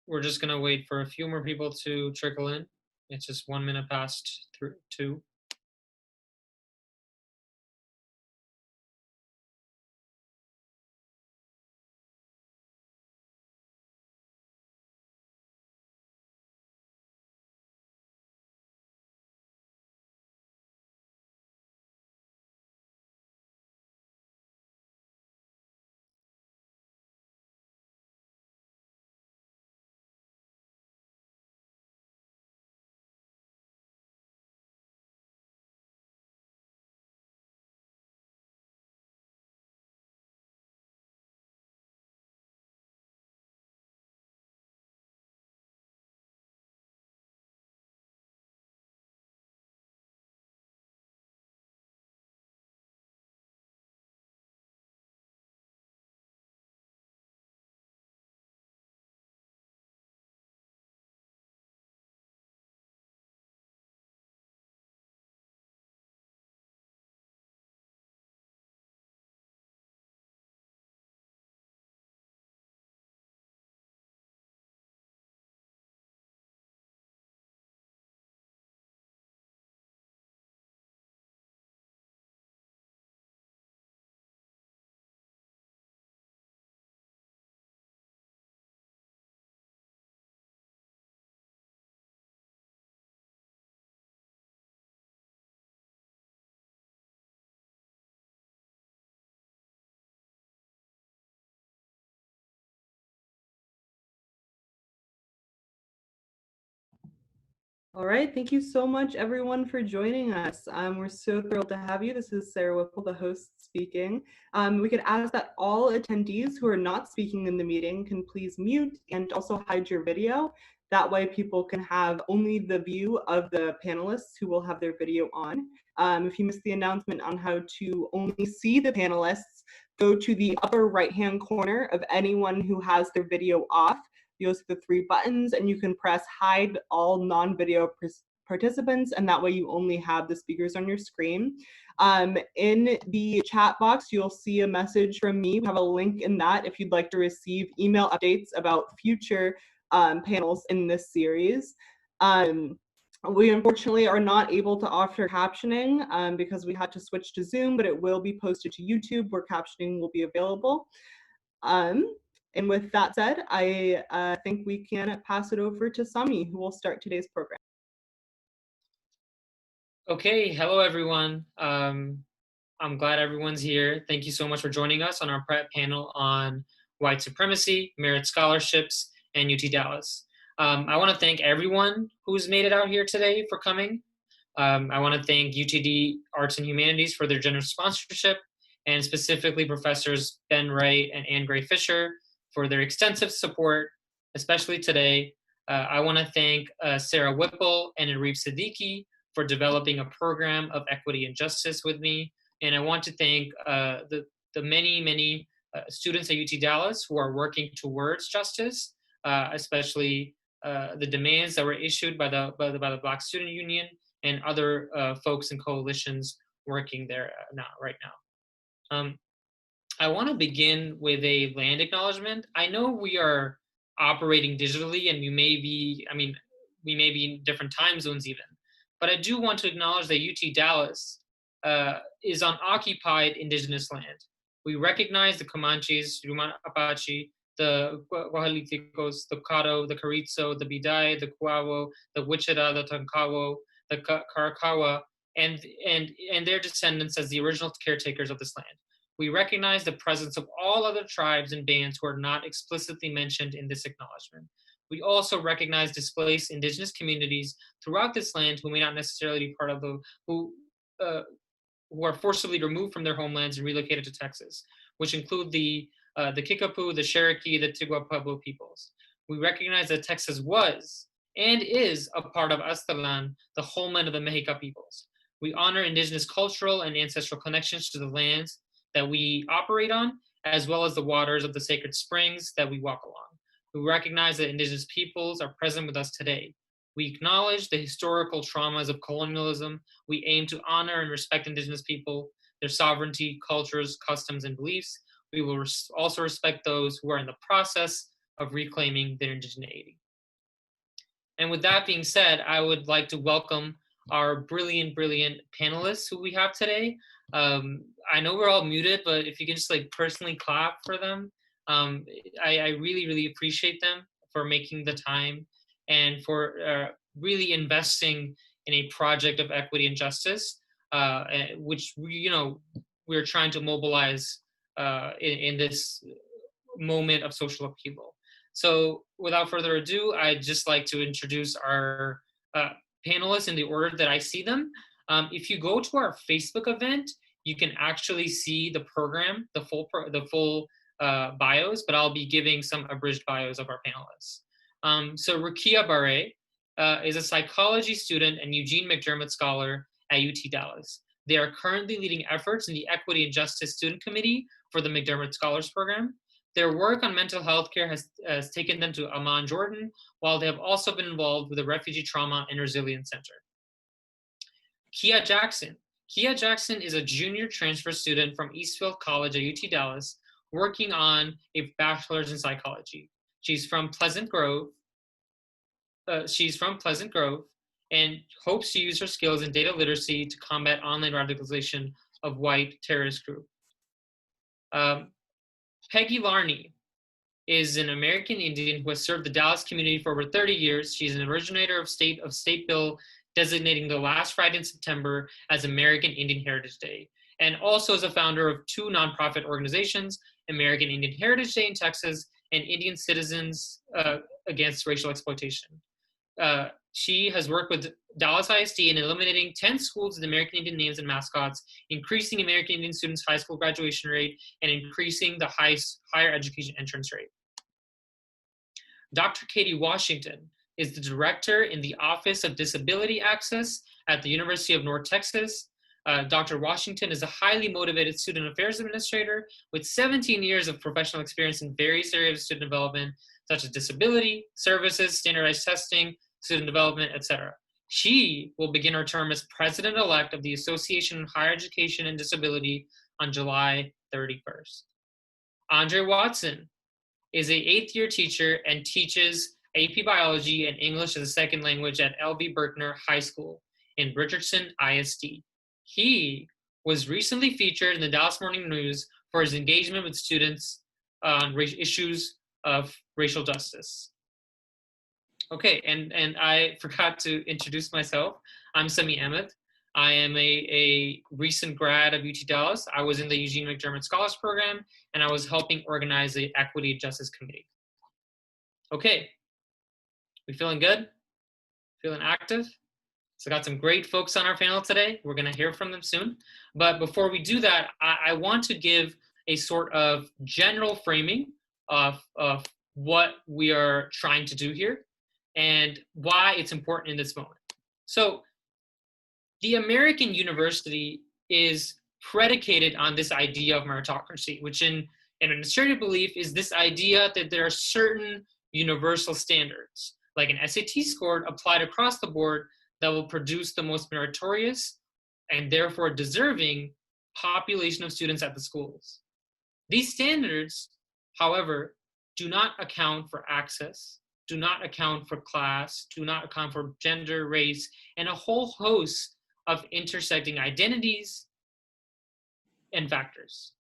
we're just gonna wait for a few more people to trickle in. It's just 1 minute past 2. All right, thank you so much, everyone, for joining us. We're so thrilled to have you. This is Sarah Whipple, the host, speaking. We could ask that all attendees who are not speaking in the meeting can please mute and also hide your video. That way people can have only the view of the panelists who will have their video on. If you missed the announcement on how to only see the panelists, go to the upper right-hand corner of anyone who has their video off. You go to the 3 buttons and you can press hide all non-video participants, and that way you only have the speakers on your screen. In the chat box, you'll see a message from me. We have a link in that if you'd like to receive email updates about future panels in this series. We unfortunately are not able to offer captioning because we had to switch to Zoom, but it will be posted to YouTube where captioning will be available. And with that said, I think we can pass it over to Samee, who will start today's program. Okay, hello everyone. I'm glad everyone's here. Thank you so much for joining us on our prep panel on white supremacy, merit scholarships, and UT Dallas. I want to thank everyone who's made it out here today for coming. I want to thank UTD Arts and Humanities for their generous sponsorship, and specifically Professors Ben Wright and Ann Gray Fisher for their extensive support, especially today. I want to thank Sarah Whipple and Arif Siddiqui for developing a program of equity and justice with me. And I want to thank the many students at UT Dallas who are working towards justice, especially the demands that were issued by the Black Student Union and other folks and coalitions working there right now. I want to begin with a land acknowledgement. I know we are operating digitally, and we may be in different time zones even, but I do want to acknowledge that UT Dallas is on occupied Indigenous land. We recognize the Comanches, Yuman Apache, the Guajaliticos, the Caddo, the Carrizo, the Biday, the Cuavo, the Wichita, the Tonkawa, the Carakawa, and their descendants as the original caretakers of this land. We recognize the presence of all other tribes and bands who are not explicitly mentioned in this acknowledgement. We also recognize displaced Indigenous communities throughout this land who may not necessarily be part of who are forcibly removed from their homelands and relocated to Texas, which include the Kickapoo, the Cherokee, the Tigua Pueblo peoples. We recognize that Texas was and is a part of Aztlan, the homeland of the Mexica peoples. We honor Indigenous cultural and ancestral connections to the lands that we operate on, as well as the waters of the sacred springs that we walk along. We recognize that Indigenous peoples are present with us today. We acknowledge the historical traumas of colonialism. We aim to honor and respect Indigenous people, their sovereignty, cultures, customs, and beliefs. We will also respect those who are in the process of reclaiming their indigeneity. And with that being said, I would like to welcome our brilliant panelists who we have today. I know we're all muted, but if you can just like personally clap for them, I really appreciate them for making the time and for really investing in a project of equity and justice, which we're trying to mobilize in this moment of social upheaval. So without further ado, I'd just like to introduce our panelists in the order that I see them. If you go to our Facebook event, you can actually see the program, the full bios, but I'll be giving some abridged bios of our panelists. So Ruqiya Barreh is a psychology student and Eugene McDermott Scholar at UT Dallas. They are currently leading efforts in the Equity and Justice Student Committee for the McDermott Scholars Program. Their work on mental health care has taken them to Amman, Jordan, while they have also been involved with the Refugee Trauma and Resilience Center. Kia Jackson. Kia Jackson is a junior transfer student from Eastfield College at UT Dallas, working on a bachelor's in psychology. She's from Pleasant Grove. And hopes to use her skills in data literacy to combat online radicalization of white terrorist group. Peggy Larney is an American Indian who has served the Dallas community for over 30 years. She's an originator of state bill designating the last Friday in September as American Indian Heritage Day, and also is a founder of two nonprofit organizations, American Indian Heritage Day in Texas and Indian Citizens Against Racial Exploitation. She has worked with Dallas ISD in eliminating 10 schools with American Indian names and mascots, increasing American Indian students' high school graduation rate, and increasing the higher education entrance rate. Dr. Katy Washington is the director in the Office of Disability Access at the University of North Texas. Dr. Washington is a highly motivated student affairs administrator with 17 years of professional experience in various areas of student development, such as disability, services, standardized testing, student development, etc. She will begin her term as president-elect of the Association of Higher Education and Disability on July 31st. André Watson is an 8th-year teacher and teaches AP Biology and English as a second language at L.V. Berkner High School in Richardson ISD. He was recently featured in the Dallas Morning News for his engagement with students on issues of racial justice. Okay, and I forgot to introduce myself. I'm Samee Ahmad. I am a recent grad of UT Dallas. I was in the Eugene McDermott Scholars Program, and I was helping organize the Equity and Justice Committee. Okay, we feeling good? Feeling active? So I got some great folks on our panel today. We're gonna hear from them soon. But before we do that, I want to give a sort of general framing of what we are trying to do here and why it's important in this moment. So the American university is predicated on this idea of meritocracy, which in administrative belief is this idea that there are certain universal standards, like an SAT score applied across the board that will produce the most meritorious and therefore deserving population of students at the schools. These standards, however, do not account for access, do not account for class, do not account for gender, race, and a whole host of intersecting identities and factors.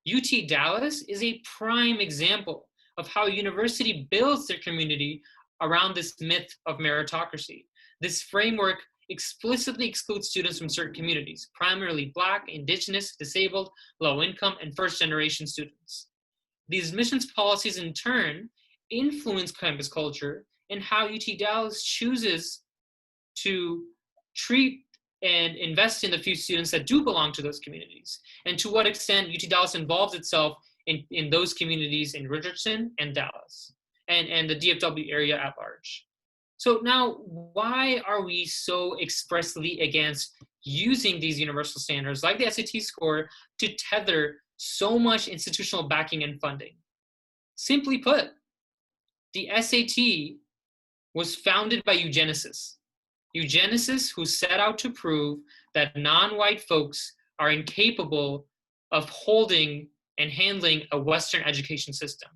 UT Dallas is a prime example of how a university builds their community around this myth of meritocracy. This framework explicitly excludes students from certain communities, primarily Black, Indigenous, disabled, low-income, and first-generation students. These admissions policies, in turn, influence campus culture and how UT Dallas chooses to treat and invest in the few students that do belong to those communities, and to what extent UT Dallas involves itself in those communities in Richardson and Dallas, and the DFW area at large. So now, why are we so expressly against using these universal standards like the SAT score to tether so much institutional backing and funding? Simply put, the SAT was founded by eugenicists. Eugenicists who set out to prove that non-white folks are incapable of holding and handling a Western education system.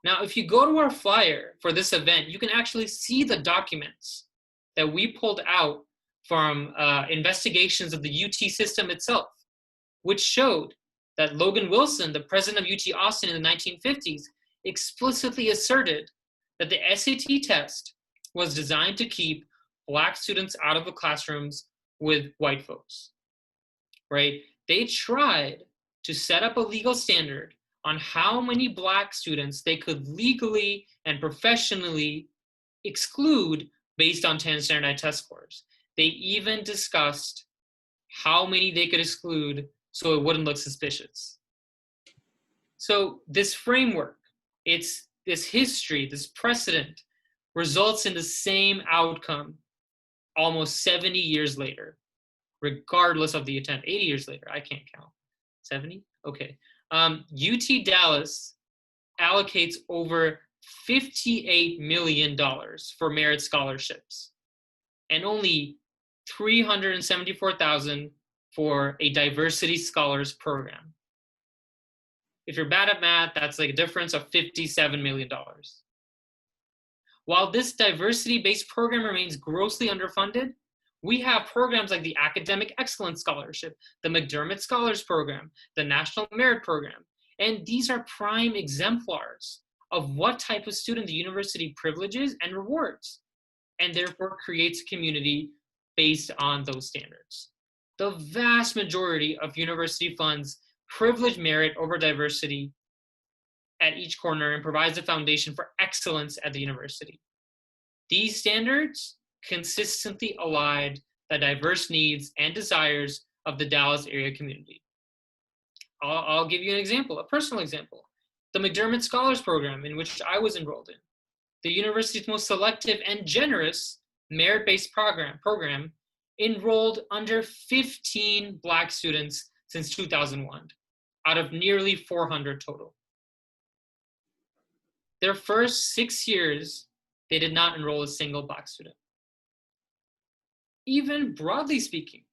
Now, if you go to our flyer for this event, you can actually see the documents that we pulled out from investigations of the UT system itself, which showed that Logan Wilson, the president of UT Austin in the 1950s, explicitly asserted that the SAT test was designed to keep Black students out of the classrooms with white folks, right? They tried to set up a legal standard on how many Black students they could legally and professionally exclude based on 10 standardized test scores. They even discussed how many they could exclude so it wouldn't look suspicious. So this framework, it's this history, this precedent, results in the same outcome almost 70 years later, regardless of the attempt. 80 years later, I can't count. 70? Okay. UT Dallas allocates over $58 million for merit scholarships and only $374,000 for a diversity scholars program. If you're bad at math, that's like a difference of $57 million. While this diversity-based program remains grossly underfunded, we have programs like the Academic Excellence Scholarship, the McDermott Scholars Program, the National Merit Program, and these are prime exemplars of what type of student the university privileges and rewards, and therefore creates a community based on those standards. The vast majority of university funds privilege merit over diversity at each corner and provides a foundation for excellence at the university. These standards consistently align the diverse needs and desires of the Dallas area community. I'll give you an example, a personal example. The McDermott Scholars Program, in which I was enrolled in, the university's most selective and generous merit-based program enrolled under 15 Black students since 2001, out of nearly 400 total. Their first 6 years, they did not enroll a single Black student. Even broadly speaking,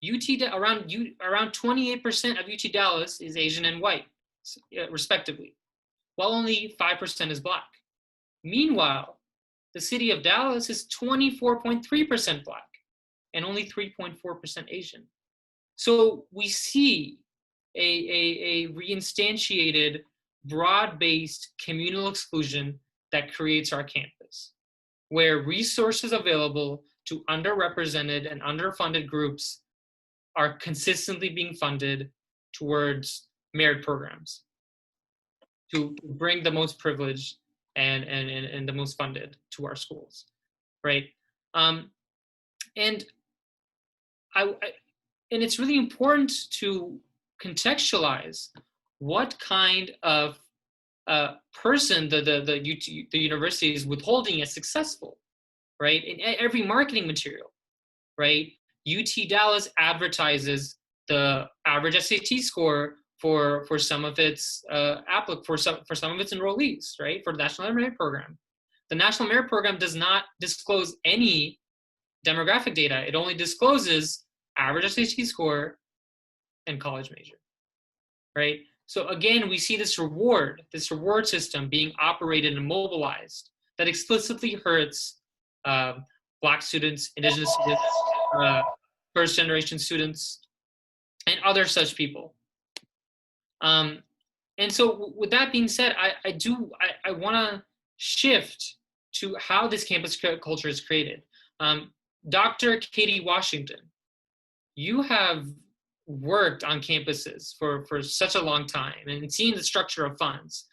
around 28% of UT Dallas is Asian and white, respectively, while only 5% is Black. Meanwhile, the city of Dallas is 24.3% Black and only 3.4% Asian. So we see a reinstantiated, broad-based communal exclusion that creates our campus, where resources available to underrepresented and underfunded groups are consistently being funded towards merit programs to bring the most privileged and the most funded to our schools, right? And it's really important to contextualize what kind of person the university is withholding as successful, right? In every marketing material, right? UT Dallas advertises the average SAT score for some of its for some of its enrollees, right? For the National Merit Program. The National Merit Program does not disclose any demographic data. It only discloses average SAT score and college major, right? So again, we see this reward system being operated and mobilized that explicitly hurts Black students, Indigenous students, first generation students, and other such people. And so with that being said, I want to shift to how this campus culture is created. Dr. Katy Washington, you have worked on campuses for such a long time and seen the structure of funds.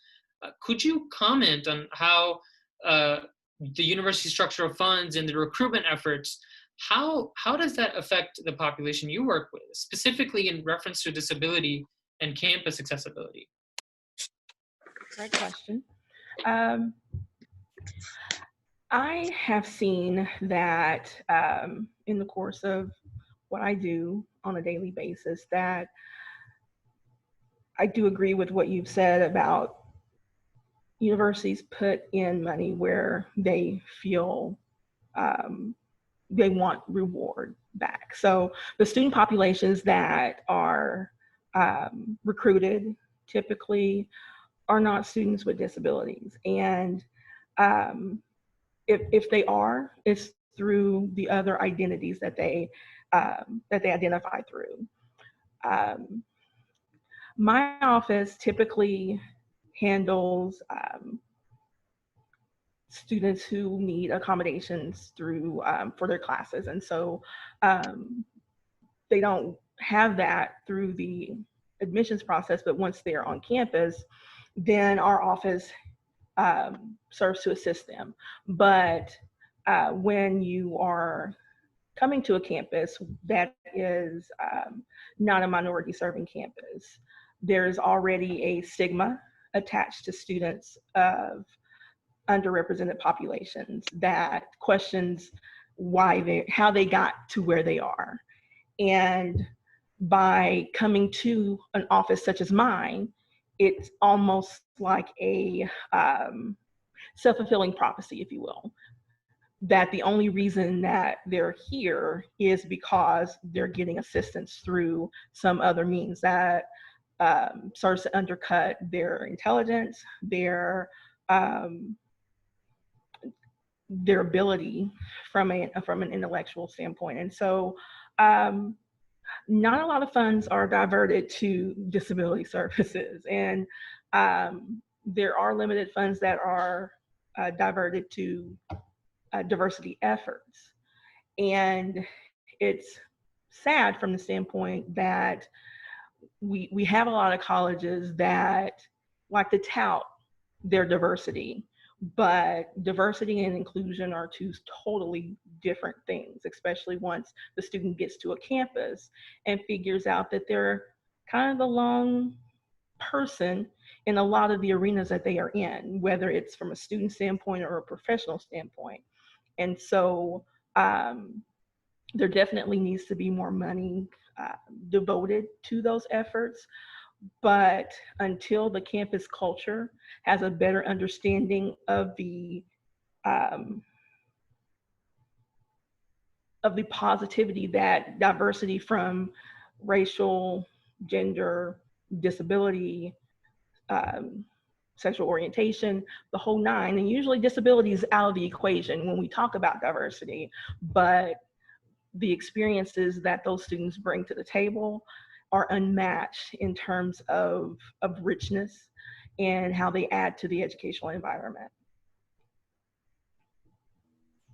Could you comment on how the university structure of funds and the recruitment efforts, how does that affect the population you work with, specifically in reference to disability and campus accessibility? Great question. I have seen that in the course of what I do on a daily basis, that I do agree with what you've said about universities put in money where they feel they want reward back. So the student populations that are recruited typically are not students with disabilities. And if they are, it's through the other identities that they identify through. My office typically handles students who need accommodations through for their classes, and so they don't have that through the admissions process. But once they're on campus, then our office serves to assist them. But when you are coming to a campus that is not a minority serving campus, there's already a stigma attached to students of underrepresented populations that questions how they got to where they are. And by coming to an office such as mine, it's almost like a self-fulfilling prophecy, if you will, that the only reason that they're here is because they're getting assistance through some other means that starts to undercut their intelligence, their ability from an intellectual standpoint. And so not a lot of funds are diverted to disability services, and there are limited funds that are diverted to diversity efforts. And it's sad from the standpoint that we have a lot of colleges that like to tout their diversity, but diversity and inclusion are two totally different things, especially once the student gets to a campus and figures out that they're kind of the lone person in a lot of the arenas that they are in, whether it's from a student standpoint or a professional standpoint. And so there definitely needs to be more money devoted to those efforts. But until the campus culture has a better understanding of the positivity that diversity from racial, gender, disability, sexual orientation, the whole nine, and usually disability is out of the equation when we talk about diversity, but the experiences that those students bring to the table are unmatched in terms of richness and how they add to the educational environment.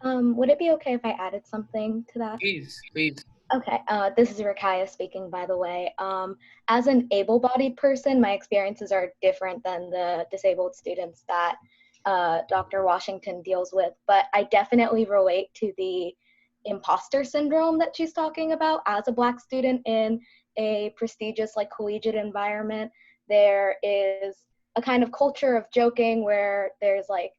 Would it be okay if I added something to that? Please, please. Okay, this is Ruqiya speaking, by the way. As an able-bodied person, my experiences are different than the disabled students that Dr. Washington deals with, but I definitely relate to the imposter syndrome that she's talking about. As a Black student in a prestigious, like, collegiate environment, there is a kind of culture of joking where there's like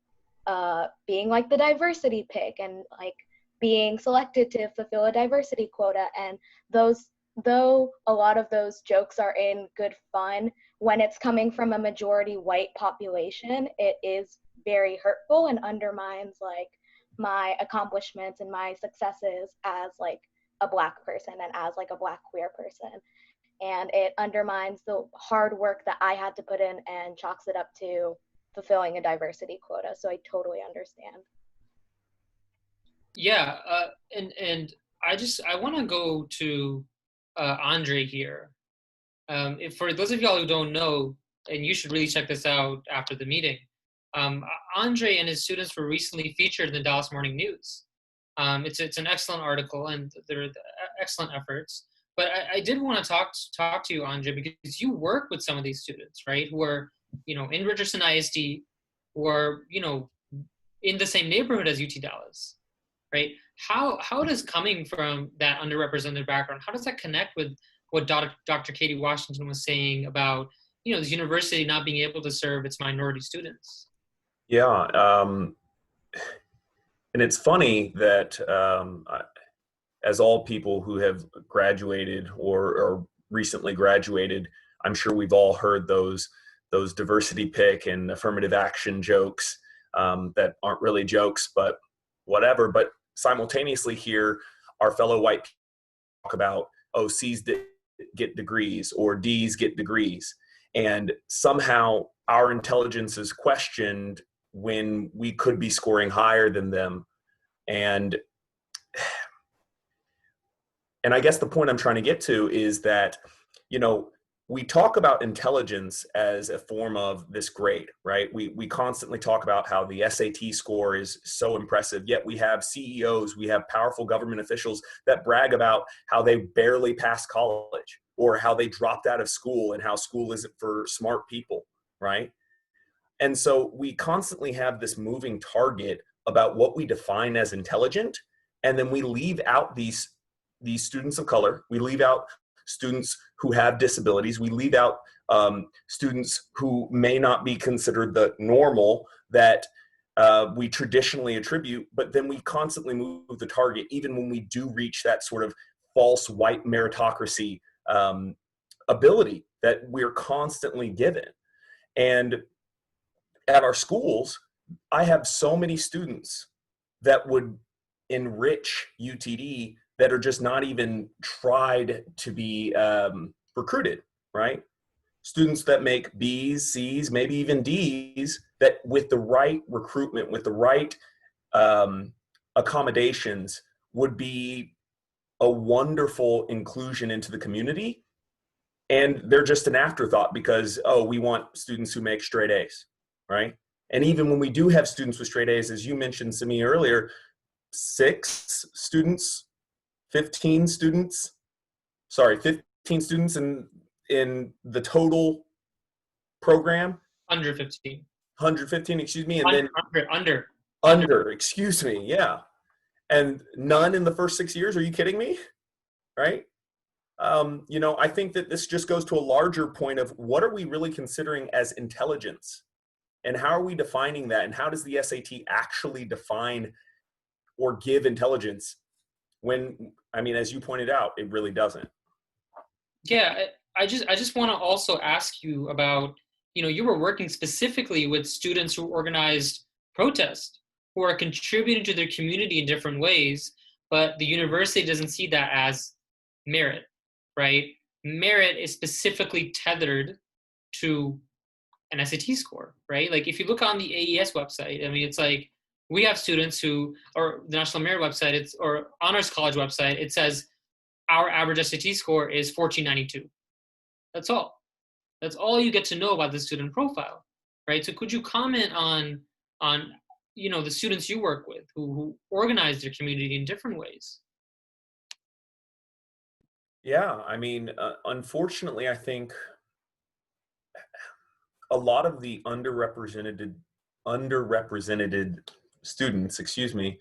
being like the diversity pick and like being selected to fulfill a diversity quota. And though a lot of those jokes are in good fun, when it's coming from a majority white population, it is very hurtful and undermines like my accomplishments and my successes as like a Black person and as like a Black queer person. And it undermines the hard work that I had to put in and chalks it up to fulfilling a diversity quota. So I totally understand. Yeah, and I want to go to André here. If for those of y'all who don't know, and you should really check this out after the meeting, André and his students were recently featured in the Dallas Morning News. It's an excellent article, and there are excellent efforts. But I did want to talk to you, André, because you work with some of these students, right, who are, in Richardson ISD, who are, in the same neighborhood as UT Dallas, right? How does coming from that underrepresented background, how does that connect with what Dr. Katy Washington was saying about, this university not being able to serve its minority students? Yeah, and it's funny that as all people who have graduated or recently graduated, I'm sure we've all heard those diversity pick and affirmative action jokes that aren't really jokes, but whatever. But simultaneously here, our fellow white people talk about, C's get degrees or D's get degrees. And somehow our intelligence is questioned when we could be scoring higher than them. And I guess the point I'm trying to get to is that, you know, we talk about intelligence as a form of this grade, right? We constantly talk about how the SAT score is so impressive, yet we have CEOs, we have powerful government officials that brag about how they barely passed college, or how they dropped out of school and how school isn't for smart people, right? And so we constantly have this moving target about what we define as intelligent, and then we leave out these students of color, we leave out students who have disabilities, we leave out students who may not be considered the normal that we traditionally attribute, but then we constantly move the target, even when we do reach that sort of false white meritocracy ability that we're constantly given. And at our schools, I have so many students that would enrich UTD that are just not even tried to be recruited, right? Students that make B's, C's, maybe even D's, that with the right recruitment, with the right accommodations, would be a wonderful inclusion into the community. And they're just an afterthought because, oh, we want students who make straight A's, right? And even when we do have students with straight A's, as you mentioned, Samee, earlier, 15 students in the total program. 115. 115, excuse me. And under, excuse me. Yeah. And none in the first 6 years. Are you kidding me? Right. You know, I think that this just goes to a larger point of what are we really considering as intelligence, and how are we defining that? And how does the SAT actually define or give intelligence when, I mean, as you pointed out, it really doesn't. Yeah, I just want to also ask you about, you know, you were working specifically with students who organized protests, who are contributing to their community in different ways, but the university doesn't see that as merit, right? Merit is specifically tethered to an SAT score, right? Like if you look on the AES website, I mean, it's like, we have students who, or the National Merit website, or Honors College website, it says our average SAT score is 1492. That's all. That's all you get to know about the student profile, right? So could you comment on you know, the students you work with who organize their community in different ways? Yeah, I mean, unfortunately, I think a lot of the underrepresented students, excuse me,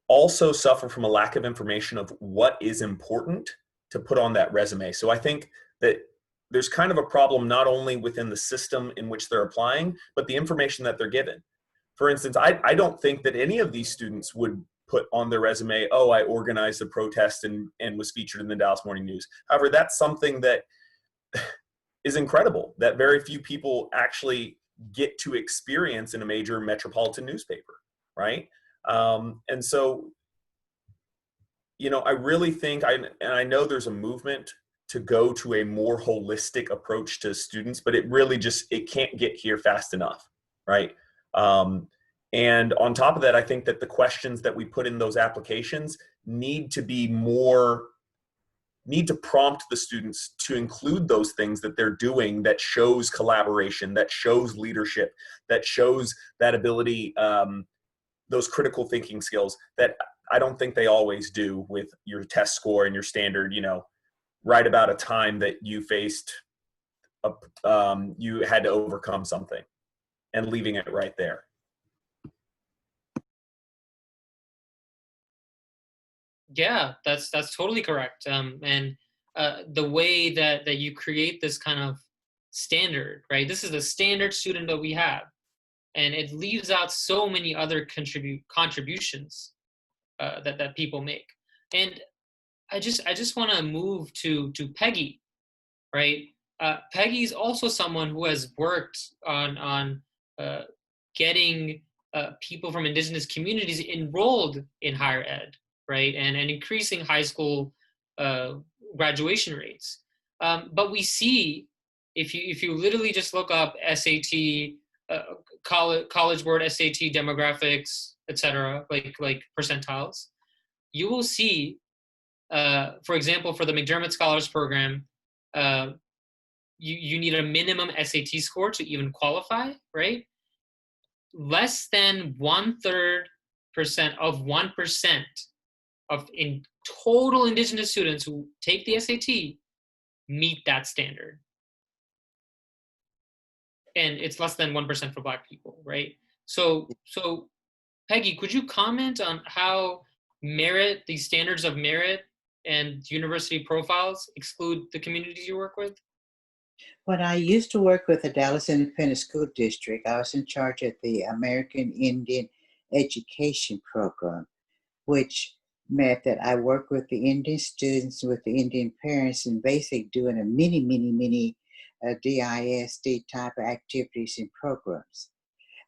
also suffer from a lack of information of what is important to put on that resume. So I think that there's kind of a problem not only within the system in which they're applying, but the information that they're given. For instance, I don't think that any of these students would put on their resume, oh, I organized a protest and was featured in the Dallas Morning News. However, that's something that is incredible, that very few people actually get to experience in a major metropolitan newspaper, right? And so, you know, I really think, and I know there's a movement to go to a more holistic approach to students, but it really just, it can't get here fast enough, right? And on top of that, I think that the questions that we put in those applications need to prompt the students to include those things that they're doing that shows collaboration, that shows leadership, that shows that ability, those critical thinking skills that I don't think they always do with your test score and your standard, you know, write about a time that you faced, you had to overcome something, and leaving it right there. Yeah, that's totally correct. And the way that you create this kind of standard, right? This is the standard student that we have, and it leaves out so many other contributions that people make. And I just want to move to Peggy, right? Peggy's also someone who has worked on getting people from Indigenous communities enrolled in higher ed, right? And increasing high school graduation rates. But we see if you literally just look up SAT, college board SAT demographics, etc., like percentiles, you will see, for example, for the McDermott Scholars Program, you need a minimum SAT score to even qualify, right? Less than 1/3% of 1% of in total Indigenous students who take the SAT meet that standard. And it's less than 1% for Black people, right? So Peggy, could you comment on how merit, these standards of merit and university profiles exclude the communities you work with? When I used to work with the Dallas Independent School District, I was in charge of the American Indian Education Program, which meant that I worked with the Indian students, with the Indian parents, and basically doing a mini DISD type of activities and programs.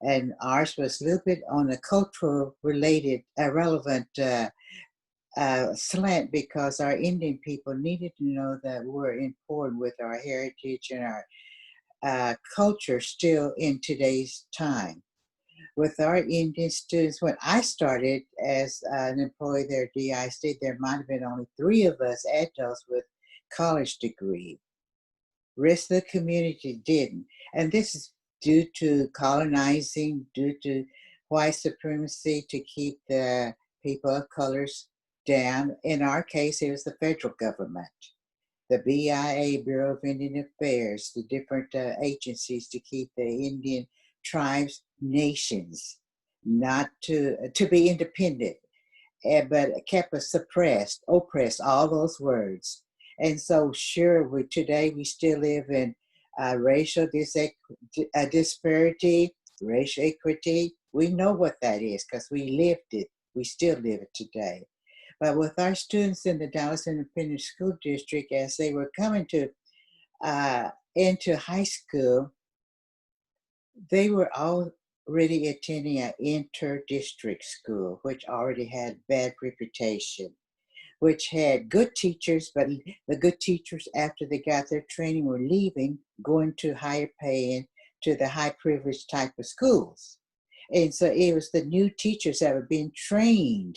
And ours was a little bit on a cultural related, relevant slant, because our Indian people needed to know that we're important with our heritage and our culture still in today's time. With our Indian students, when I started as an employee there at DISD, there might have been only 3 of us adults with college degree. Rest of the community didn't. And this is due to colonizing, due to white supremacy to keep the people of colors down. In our case, it was the federal government, the BIA, Bureau of Indian Affairs, the different agencies to keep the Indian tribes, nations, not to be independent, but kept us suppressed, oppressed, all those words. And so sure, today we still live in racial disparity, racial equity. We know what that is because we lived it. We still live it today. But with our students in the Dallas Independent School District, as they were coming to into high school, they were already attending an inter-district school, which already had bad reputation, which had good teachers, but the good teachers, after they got their training, were leaving, going to higher paying, to the high privilege type of schools. And so it was the new teachers that were being trained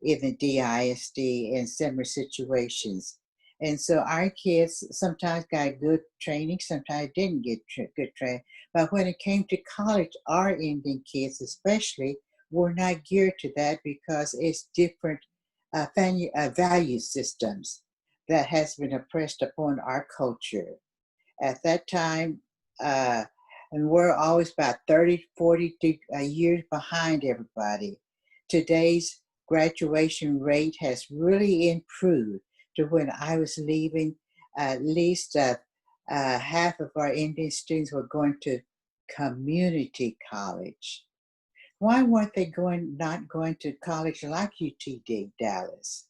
in the DISD in similar situations. And so our kids sometimes got good training, sometimes didn't get good training. But when it came to college, our Indian kids especially were not geared to that because it's different value systems that has been oppressed upon our culture. At that time, and we're always about 30, 40 years behind everybody. Today's graduation rate has really improved to when I was leaving, at least half of our Indian students were going to community college. Why weren't they not going to college like UTD, Dallas?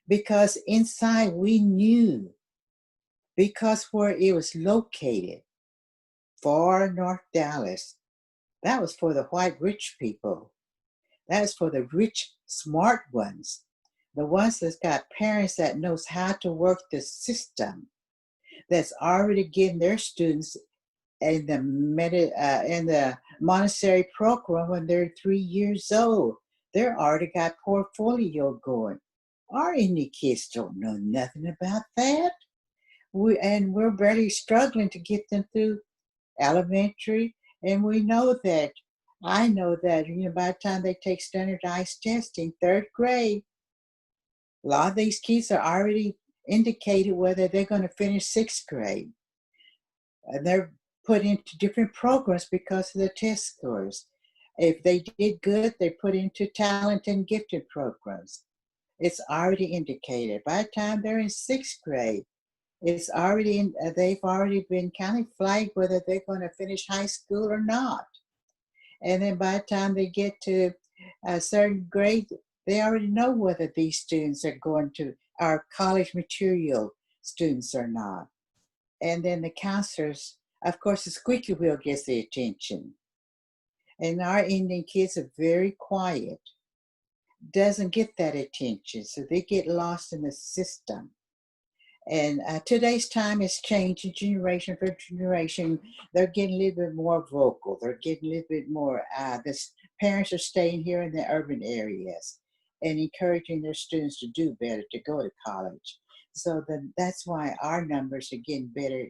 Because inside we knew, because where it was located, far north Dallas, that was for the white rich people. That's for the rich, smart ones. The ones that's got parents that knows how to work the system, that's already getting their students in the Montessori program when they're 3 years old. They're already got portfolio going. Our Indian kids don't know nothing about that. We're barely struggling to get them through elementary. And we know that, I know that, by the time they take standardized testing, 3rd grade, a lot of these kids are already indicated whether they're going to finish 6th grade. And they're put into different programs because of the test scores. If they did good, they're put into talent and gifted programs. It's already indicated. By the time they're in 6th grade, it's already they've already been kind of flagged whether they're going to finish high school or not. And then by the time they get to a certain grade, they already know whether these students are going to our college material students or not. And then the counselors, of course, the squeaky wheel gets the attention. And our Indian kids are very quiet, doesn't get that attention. So they get lost in the system. And today's time is changing generation for generation. They're getting a little bit more vocal. They're getting a little bit more, parents are staying here in the urban areas and encouraging their students to do better, to go to college. So that's why our numbers are getting better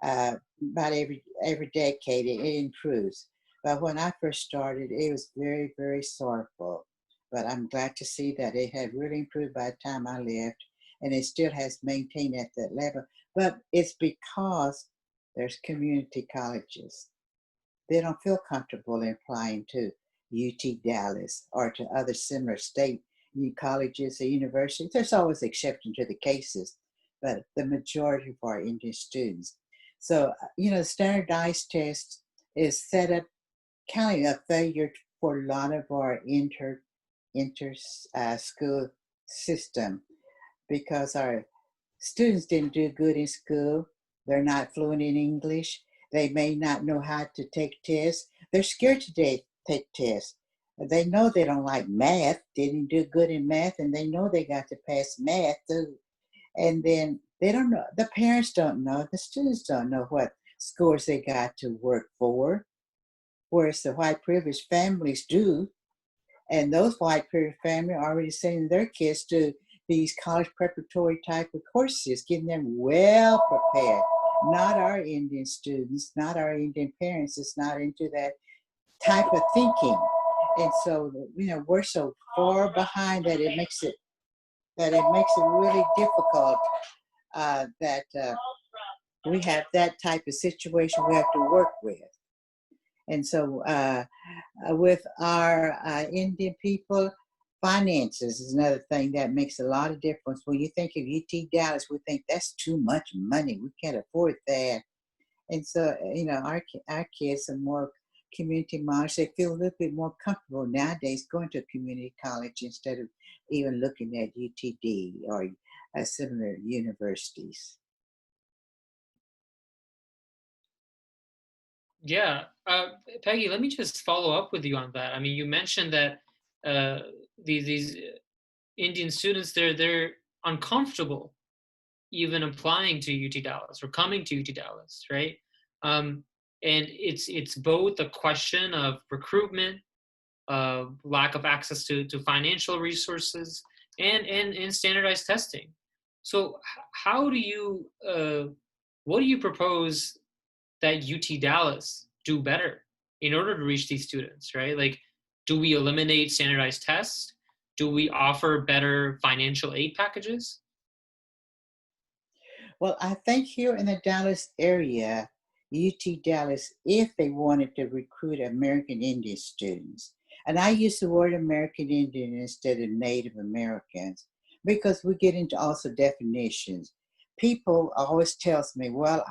about every decade. It improves. But when I first started, it was very, very sorrowful. But I'm glad to see that it had really improved by the time I left, and it still has maintained at that level. But it's because there's community colleges. They don't feel comfortable in applying to UT Dallas or to other similar state colleges or universities. There's always exception to the cases, but the majority of our Indian students. So, the standardized test is set up kind of a failure for a lot of our school system, because our students didn't do good in school. They're not fluent in English. They may not know how to take tests. They're scared to take tests. They know they don't like math, didn't do good in math, and they know they got to pass math too. And then they don't know, the parents don't know, the students don't know what scores they got to work for, whereas the white privileged families do. And those white privileged families are already sending their kids to these college preparatory type of courses, getting them well prepared. Not our Indian students, not our Indian parents. It's not into that type of thinking. And so, we're so far behind that it makes it really difficult that we have that type of situation we have to work with. And so with our Indian people, finances is another thing that makes a lot of difference. When you think of UT Dallas, we think that's too much money. We can't afford that. And so, our kids are more community minded. They feel a little bit more comfortable nowadays going to a community college instead of even looking at UTD or similar universities. Yeah, Peggy, let me just follow up with you on that. I mean, you mentioned that these Indian students, they're uncomfortable even applying to UT Dallas or coming to UT Dallas, right? And it's both a question of recruitment, lack of access to financial resources, and standardized testing. So how do you what do you propose that UT Dallas do better in order to reach these students, right? Like, do we eliminate standardized tests? Do we offer better financial aid packages? Well, I think here in the Dallas area, UT Dallas, if they wanted to recruit American Indian students, and I use the word American Indian instead of Native Americans, because we get into also definitions. People always tells me, well,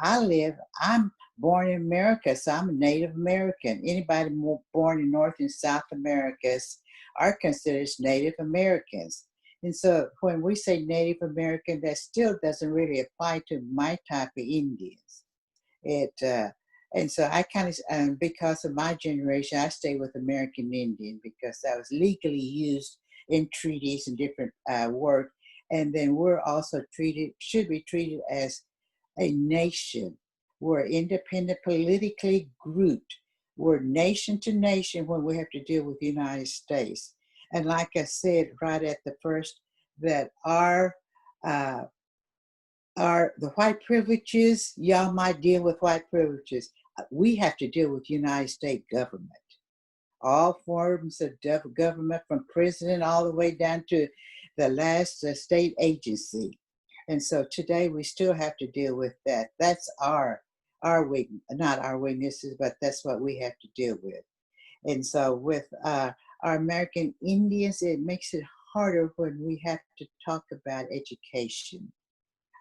I'm born in America, so I'm a Native American. Anybody born in North and South America are considered Native Americans. And so when we say Native American, that still doesn't really apply to my type of Indians. And so I kind of, because of my generation, I stay with American Indian because that was legally used in treaties and different work. And then we're also should be treated as a nation. We're independent, politically grouped. We're nation to nation when we have to deal with the United States. And like I said right at the first, that the white privileges, y'all might deal with white privileges. We have to deal with United States government. All forms of government, from president all the way down to the last state agency. And so today we still have to deal with that. That's our weakness, not our weaknesses, but that's what we have to deal with. And so with our American Indians, it makes it harder when we have to talk about education.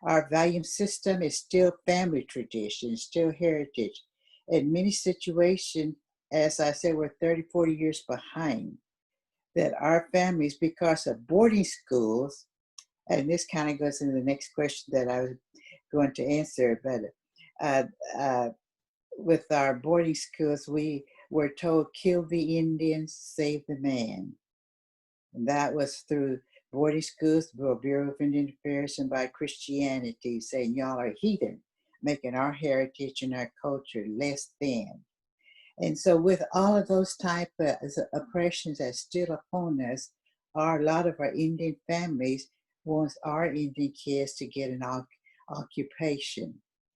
Our value system is still family tradition, still heritage. In many situations, as I said, we're 30, 40 years behind. That our families, because of boarding schools, and this kind of goes into the next question that I was going to answer, but with our boarding schools, we were told, kill the Indians, save the man. And that was through boarding schools, the Bureau of Indian Affairs, and by Christianity, saying y'all are heathen, making our heritage and our culture less than. And so with all of those type of oppressions that still upon us, are a lot of our Indian families wants our Indian kids to get an occupation.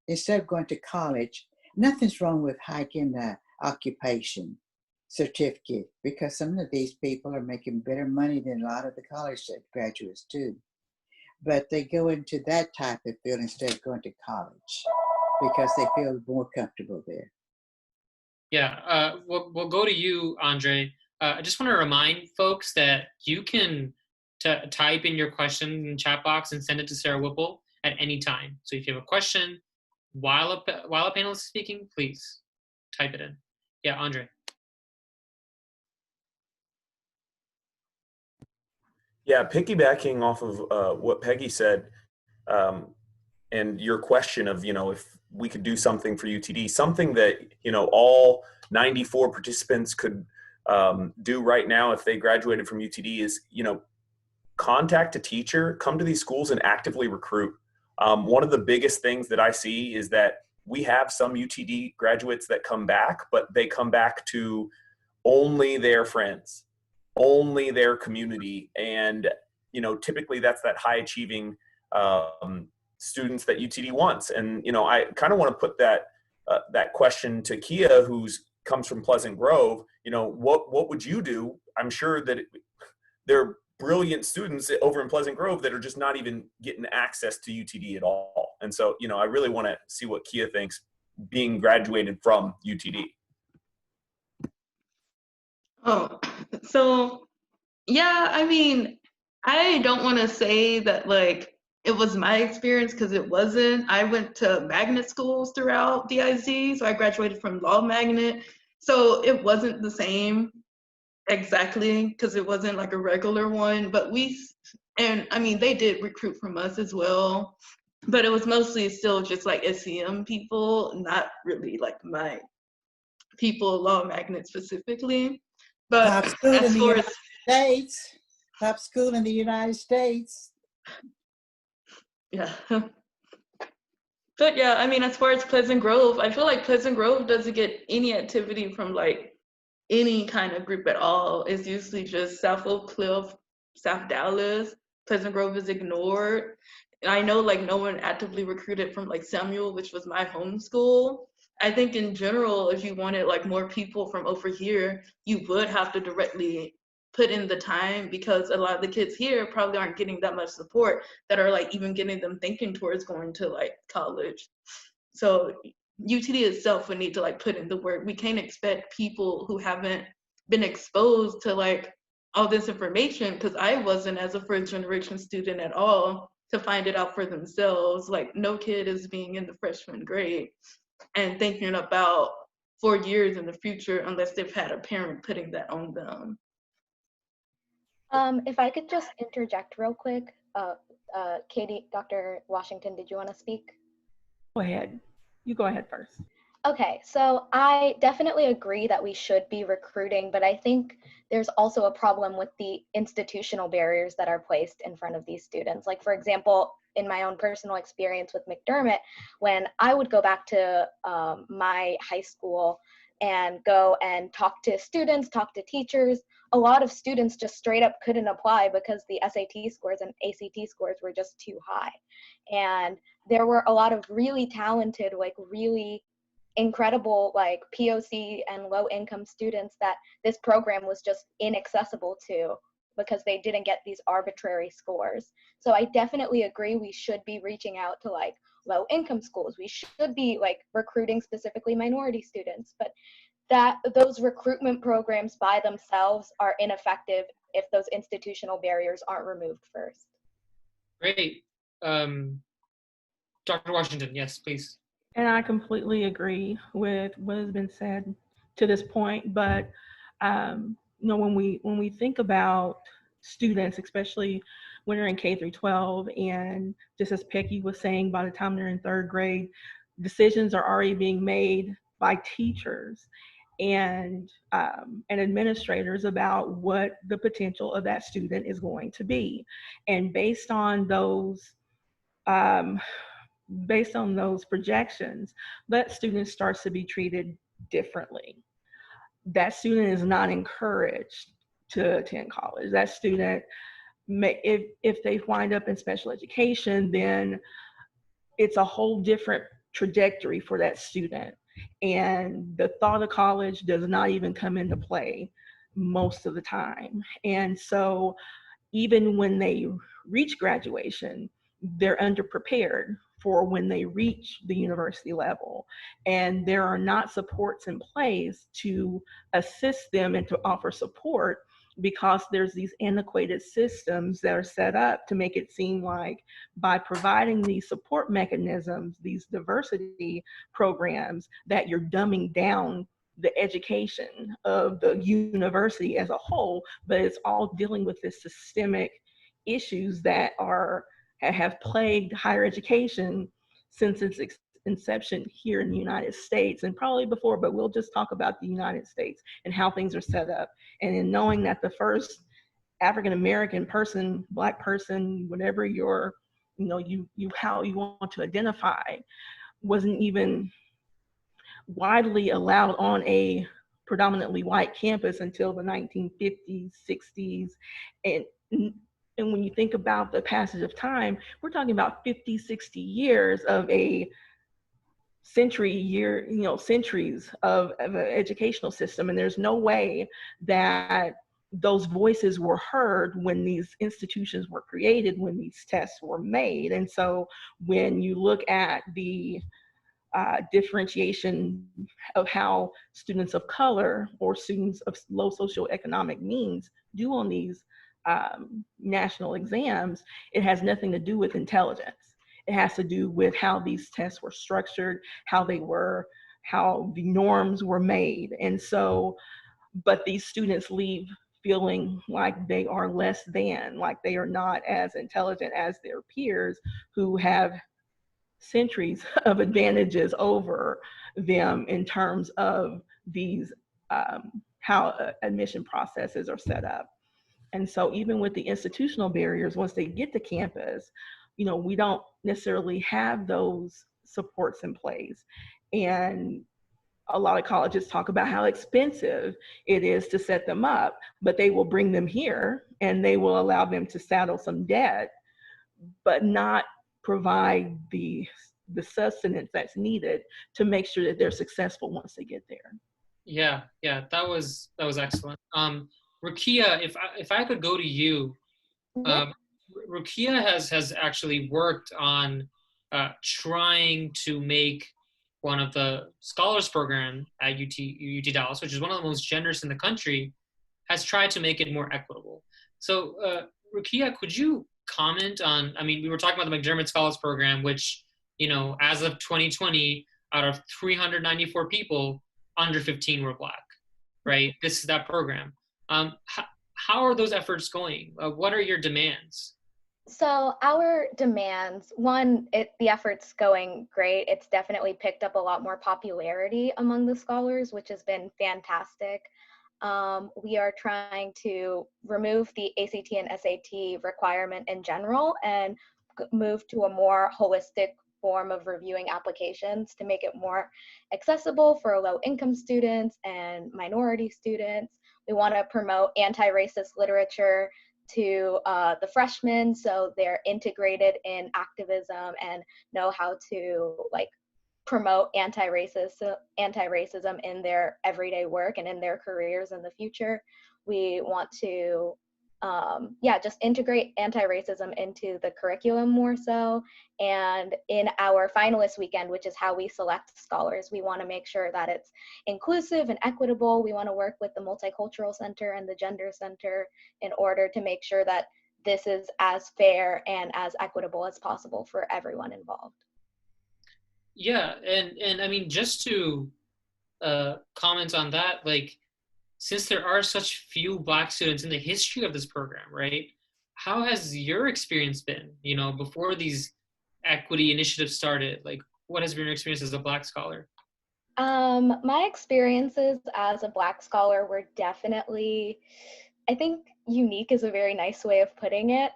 Instead of going to college, nothing's wrong with hiking the occupation certificate, because some of these people are making better money than a lot of the college graduates too. But they go into that type of field instead of going to college because they feel more comfortable there. Yeah, we'll go to you, André. I just want to remind folks that you can type in your question in the chat box and send it to Sarah Whipple at any time. So if you have a question while a panelist is speaking, please type it in. Yeah, André. Yeah, piggybacking off of what Peggy said, and your question of, if we could do something for UTD, something that, all 94 participants could do right now if they graduated from UTD is, contact a teacher, come to these schools and actively recruit. One of the biggest things that I see is that we have some UTD graduates that come back, but they come back to only their friends, only their community. And, typically that's that high achieving students that UTD wants. And, I kind of want to put that question to Kia, who's comes from Pleasant Grove. What would you do? I'm sure that there are brilliant students over in Pleasant Grove that are just not even getting access to UTD at all. And so, I really want to see what Kia thinks being graduated from UTD. Oh, so yeah, I mean, I don't want to say that like it was my experience, because it wasn't. I went to magnet schools throughout DIZ, so I graduated from law magnet. So it wasn't the same exactly, because it wasn't like a regular one, but they did recruit from us as well, but it was mostly still just like SEM people, not really like my people, law magnet specifically. But Top school in as the far United States. Top school in the United States. Yeah. But yeah, as far as Pleasant Grove, I feel like Pleasant Grove doesn't get any activity from like any kind of group at all. It's usually just South Oak Cliff, South Dallas. Pleasant Grove is ignored. And I know like no one actively recruited from like Samuel, which was my home school. I think in general, if you wanted like more people from over here, you would have to directly put in the time, because a lot of the kids here probably aren't getting that much support that are like even getting them thinking towards going to like college. So UTD itself would need to like put in the work. We can't expect people who haven't been exposed to like all this information, because I wasn't, as a first generation student at all, to find it out for themselves. Like no kid is being in the freshman grade and thinking about 4 years in the future unless they've had a parent putting that on them. If I could just interject real quick, Katie, Dr. Washington, did you want to speak? Go ahead. You go ahead first. Okay, so I definitely agree that we should be recruiting, but I think there's also a problem with the institutional barriers that are placed in front of these students. Like, for example, in my own personal experience with McDermott, when I would go back to my high school and go and talk to students, talk to teachers, a lot of students just straight up couldn't apply because the SAT scores and ACT scores were just too high. And there were a lot of really talented, like really incredible like POC and low income students that this program was just inaccessible to because they didn't get these arbitrary scores. So I definitely agree we should be reaching out to like low income schools. We should be like recruiting specifically minority students, but that those recruitment programs by themselves are ineffective if those institutional barriers aren't removed first. Great. Dr. Washington, yes, please. And I completely agree with what has been said to this point. But when we think about students, especially when they're in K through 12, and just as Peggy was saying, by the time they're in third grade, decisions are already being made by teachers. and administrators about what the potential of that student is going to be. And based on those projections, that student starts to be treated differently. That student is not encouraged to attend college. That student if they wind up in special education, then it's a whole different trajectory for that student. And the thought of college does not even come into play most of the time. And so even when they reach graduation, they're underprepared for when they reach the university level. And there are not supports in place to assist them and to offer support, because there's these antiquated systems that are set up to make it seem like by providing these support mechanisms, these diversity programs, that you're dumbing down the education of the university as a whole. But it's all dealing with this systemic issues that have plagued higher education since its inception here in the United States, and probably before, but we'll just talk about the United States and how things are set up. And in knowing that the first African-American person, Black person, whatever your, how you want to identify, wasn't even widely allowed on a predominantly white campus until the 1950s, 60s. And when you think about the passage of time, we're talking about 50, 60 years of a centuries of an educational system. And there's no way that those voices were heard when these institutions were created, when these tests were made. And so when you look at the differentiation of how students of color or students of low socioeconomic means do on these national exams, it has nothing to do with intelligence. It has to do with how these tests were structured, how the norms were made. And so, but these students leave feeling like they are less than, like they are not as intelligent as their peers who have centuries of advantages over them in terms of these, how admission processes are set up. And so even with the institutional barriers, once they get to campus, we don't necessarily have those supports in place. And a lot of colleges talk about how expensive it is to set them up, but they will bring them here and they will allow them to saddle some debt, but not provide the sustenance that's needed to make sure that they're successful once they get there. Yeah, that was excellent. Ruqiya, if I could go to you, Ruqiya has actually worked on trying to make one of the scholars program at UT Dallas, which is one of the most generous in the country, has tried to make it more equitable. So Ruqiya, could you comment on, we were talking about the McDermott Scholars Program, which, as of 2020, out of 394 people, under 15 were Black, right? This is that program. How are those efforts going? What are your demands? So our demands, one, the effort's going great. It's definitely picked up a lot more popularity among the scholars, which has been fantastic. We are trying to remove the ACT and SAT requirement in general and move to a more holistic form of reviewing applications to make it more accessible for low-income students and minority students. We want to promote anti-racist literature to the freshmen, so they're integrated in activism and know how to promote anti-racism in their everyday work and in their careers in the future. We want to just integrate anti-racism into the curriculum more so. And in our finalist weekend, which is how we select scholars, we want to make sure that it's inclusive and equitable. We want to work with the Multicultural Center and the Gender Center in order to make sure that this is as fair and as equitable as possible for everyone involved. Yeah, and just to comment on that, since there are such few Black students in the history of this program, right? How has your experience been, before these equity initiatives started? What has been your experience as a Black scholar? My experiences as a Black scholar were definitely, I think unique is a very nice way of putting it.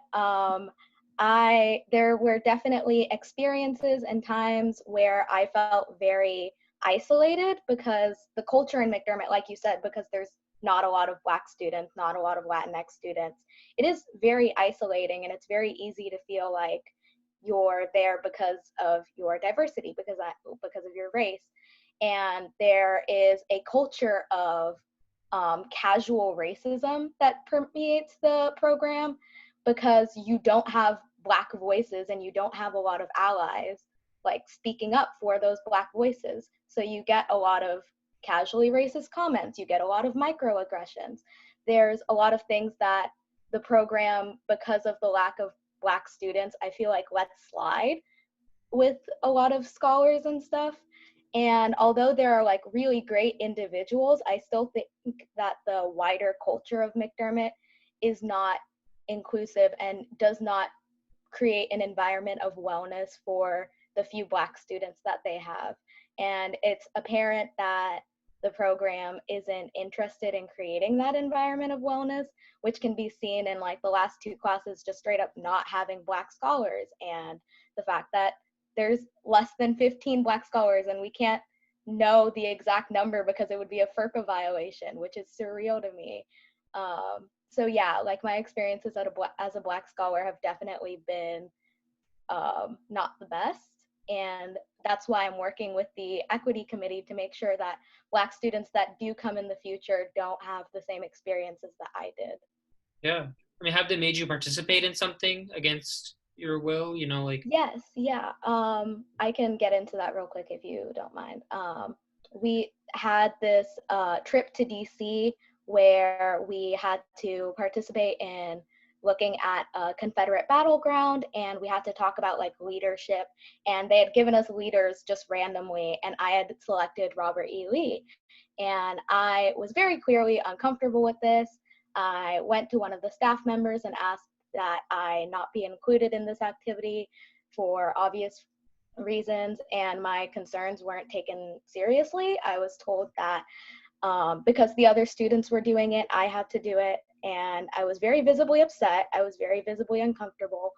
There were definitely experiences and times where I felt very isolated because the culture in McDermott, like you said, because there's not a lot of Black students, not a lot of Latinx students, it is very isolating, and it's very easy to feel like you're there because of your diversity, because of your race. And there is a culture of casual racism that permeates the program because you don't have Black voices and you don't have a lot of allies like speaking up for those Black voices. So you get a lot of casually racist comments, you get a lot of microaggressions. There's a lot of things that the program, because of the lack of Black students, I feel like lets slide with a lot of scholars and stuff. And although there are like really great individuals, I still think that the wider culture of McDermott is not inclusive and does not create an environment of wellness for the few Black students that they have. And it's apparent that the program isn't interested in creating that environment of wellness, which can be seen in like the last two classes just straight up not having Black scholars, and the fact that there's less than 15 Black scholars and we can't know the exact number because it would be a FERPA violation, which is surreal to me. So yeah, like my experiences as a Black scholar have definitely been not the best. And that's why I'm working with the equity committee to make sure that Black students that do come in the future don't have the same experiences that I did. Yeah. I mean, have they made you participate in something against your will, you know, like? Yes, yeah. I can get into that real quick if you don't mind. We had this trip to DC where we had to participate in looking at a Confederate battleground, and we had to talk about like leadership, and they had given us leaders just randomly, and I had selected Robert E. Lee, and I was very clearly uncomfortable with this. I went to one of the staff members and asked that I not be included in this activity for obvious reasons, and my concerns weren't taken seriously. I was told that because the other students were doing it, I had to do it, and I was very visibly upset. I was very visibly uncomfortable,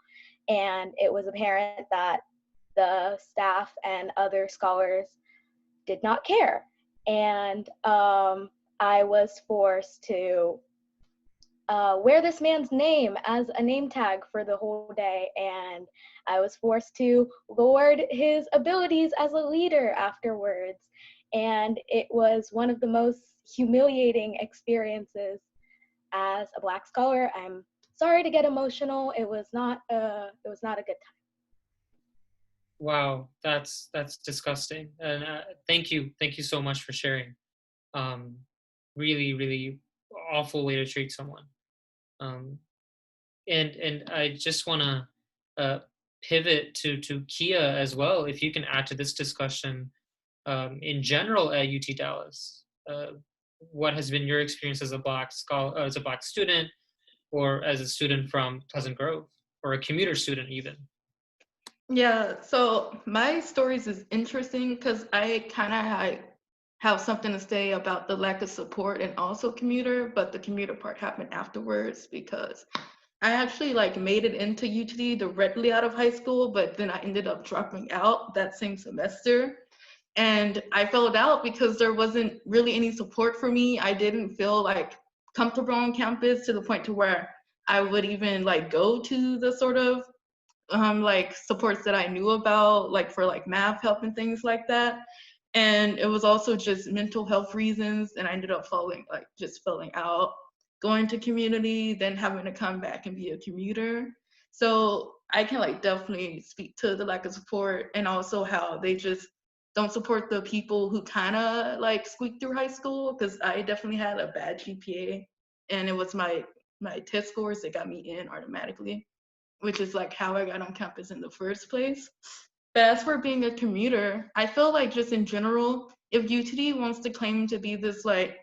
and it was apparent that the staff and other scholars did not care. And I was forced to wear this man's name as a name tag for the whole day, and I was forced to laud his abilities as a leader afterwards. And it was one of the most humiliating experiences as a Black scholar. I'm sorry to get emotional. It was not a good time. Wow, that's disgusting. And thank you so much for sharing. Really, really awful way to treat someone. And I just want to pivot to Kia as well. If you can add to this discussion in general at UT Dallas, what has been your experience as a Black scholar, as a Black student, or as a student from Pleasant Grove, or a commuter student even? Yeah, so my stories is interesting because I kind of have something to say about the lack of support and also commuter, but the commuter part happened afterwards because I actually like made it into UTD directly out of high school, but then I ended up dropping out that same semester. And I failed out because there wasn't really any support for me. I didn't feel like comfortable on campus to the point to where I would even like go to the sort of like supports that I knew about, like for like math help and things like that. And it was also just mental health reasons, and I ended up falling out, going to community, then having to come back and be a commuter. So I can like definitely speak to the lack of support, and also how they just don't support the people who kind of like squeak through high school, because I definitely had a bad GPA, and it was my test scores that got me in automatically, which is like how I got on campus in the first place. But as for being a commuter, I feel like just in general, if UTD wants to claim to be this like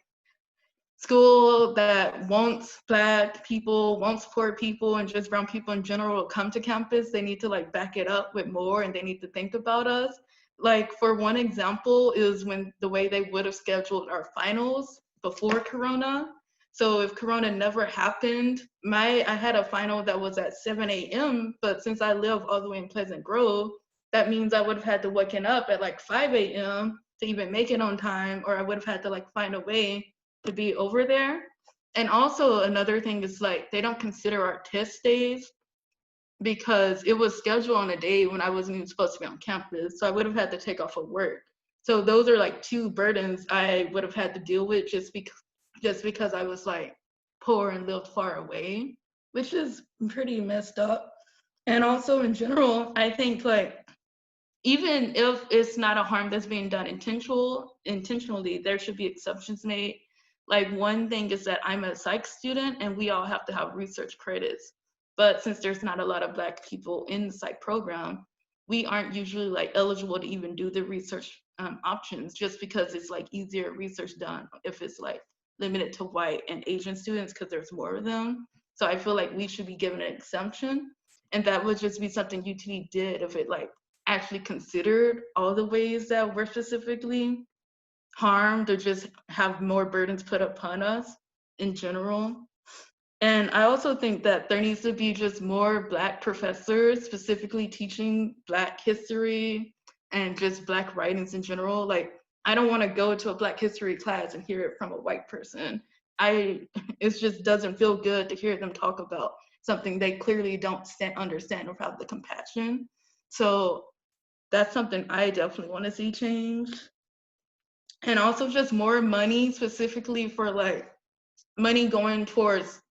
school that wants Black people, wants poor people, and just brown people in general to come to campus, they need to like back it up with more, and they need to think about us. like for one example is when the way they would have scheduled our finals before Corona. So if Corona never happened, I had a final that was at 7 a.m., but since I live all the way in Pleasant Grove, that means I would have had to waken up at like 5 a.m. to even make it on time, or I would have had to like find a way to be over there. And also another thing is like, they don't consider our test days because it was scheduled on a day when I wasn't even supposed to be on campus. So I would have had to take off of work. So those are like two burdens I would have had to deal with just because I was like poor and lived far away, which is pretty messed up. And also in general, I think like, even if it's not a harm that's being done intentionally, there should be exceptions made. Like one thing is that I'm a psych student and we all have to have research credits. But since there's not a lot of Black people in the psych program, we aren't usually like eligible to even do the research options, just because it's like easier research done if it's like limited to white and Asian students because there's more of them. So I feel like we should be given an exemption, and that would just be something UTD did if it like actually considered all the ways that we're specifically harmed or just have more burdens put upon us in general. And I also think that there needs to be just more Black professors specifically teaching Black history and just Black writings in general. Like, I don't want to go to a Black history class and hear it from a white person. It just doesn't feel good to hear them talk about something they clearly don't understand or have the compassion. So that's something I definitely want to see change. And also just more money specifically for like money going towards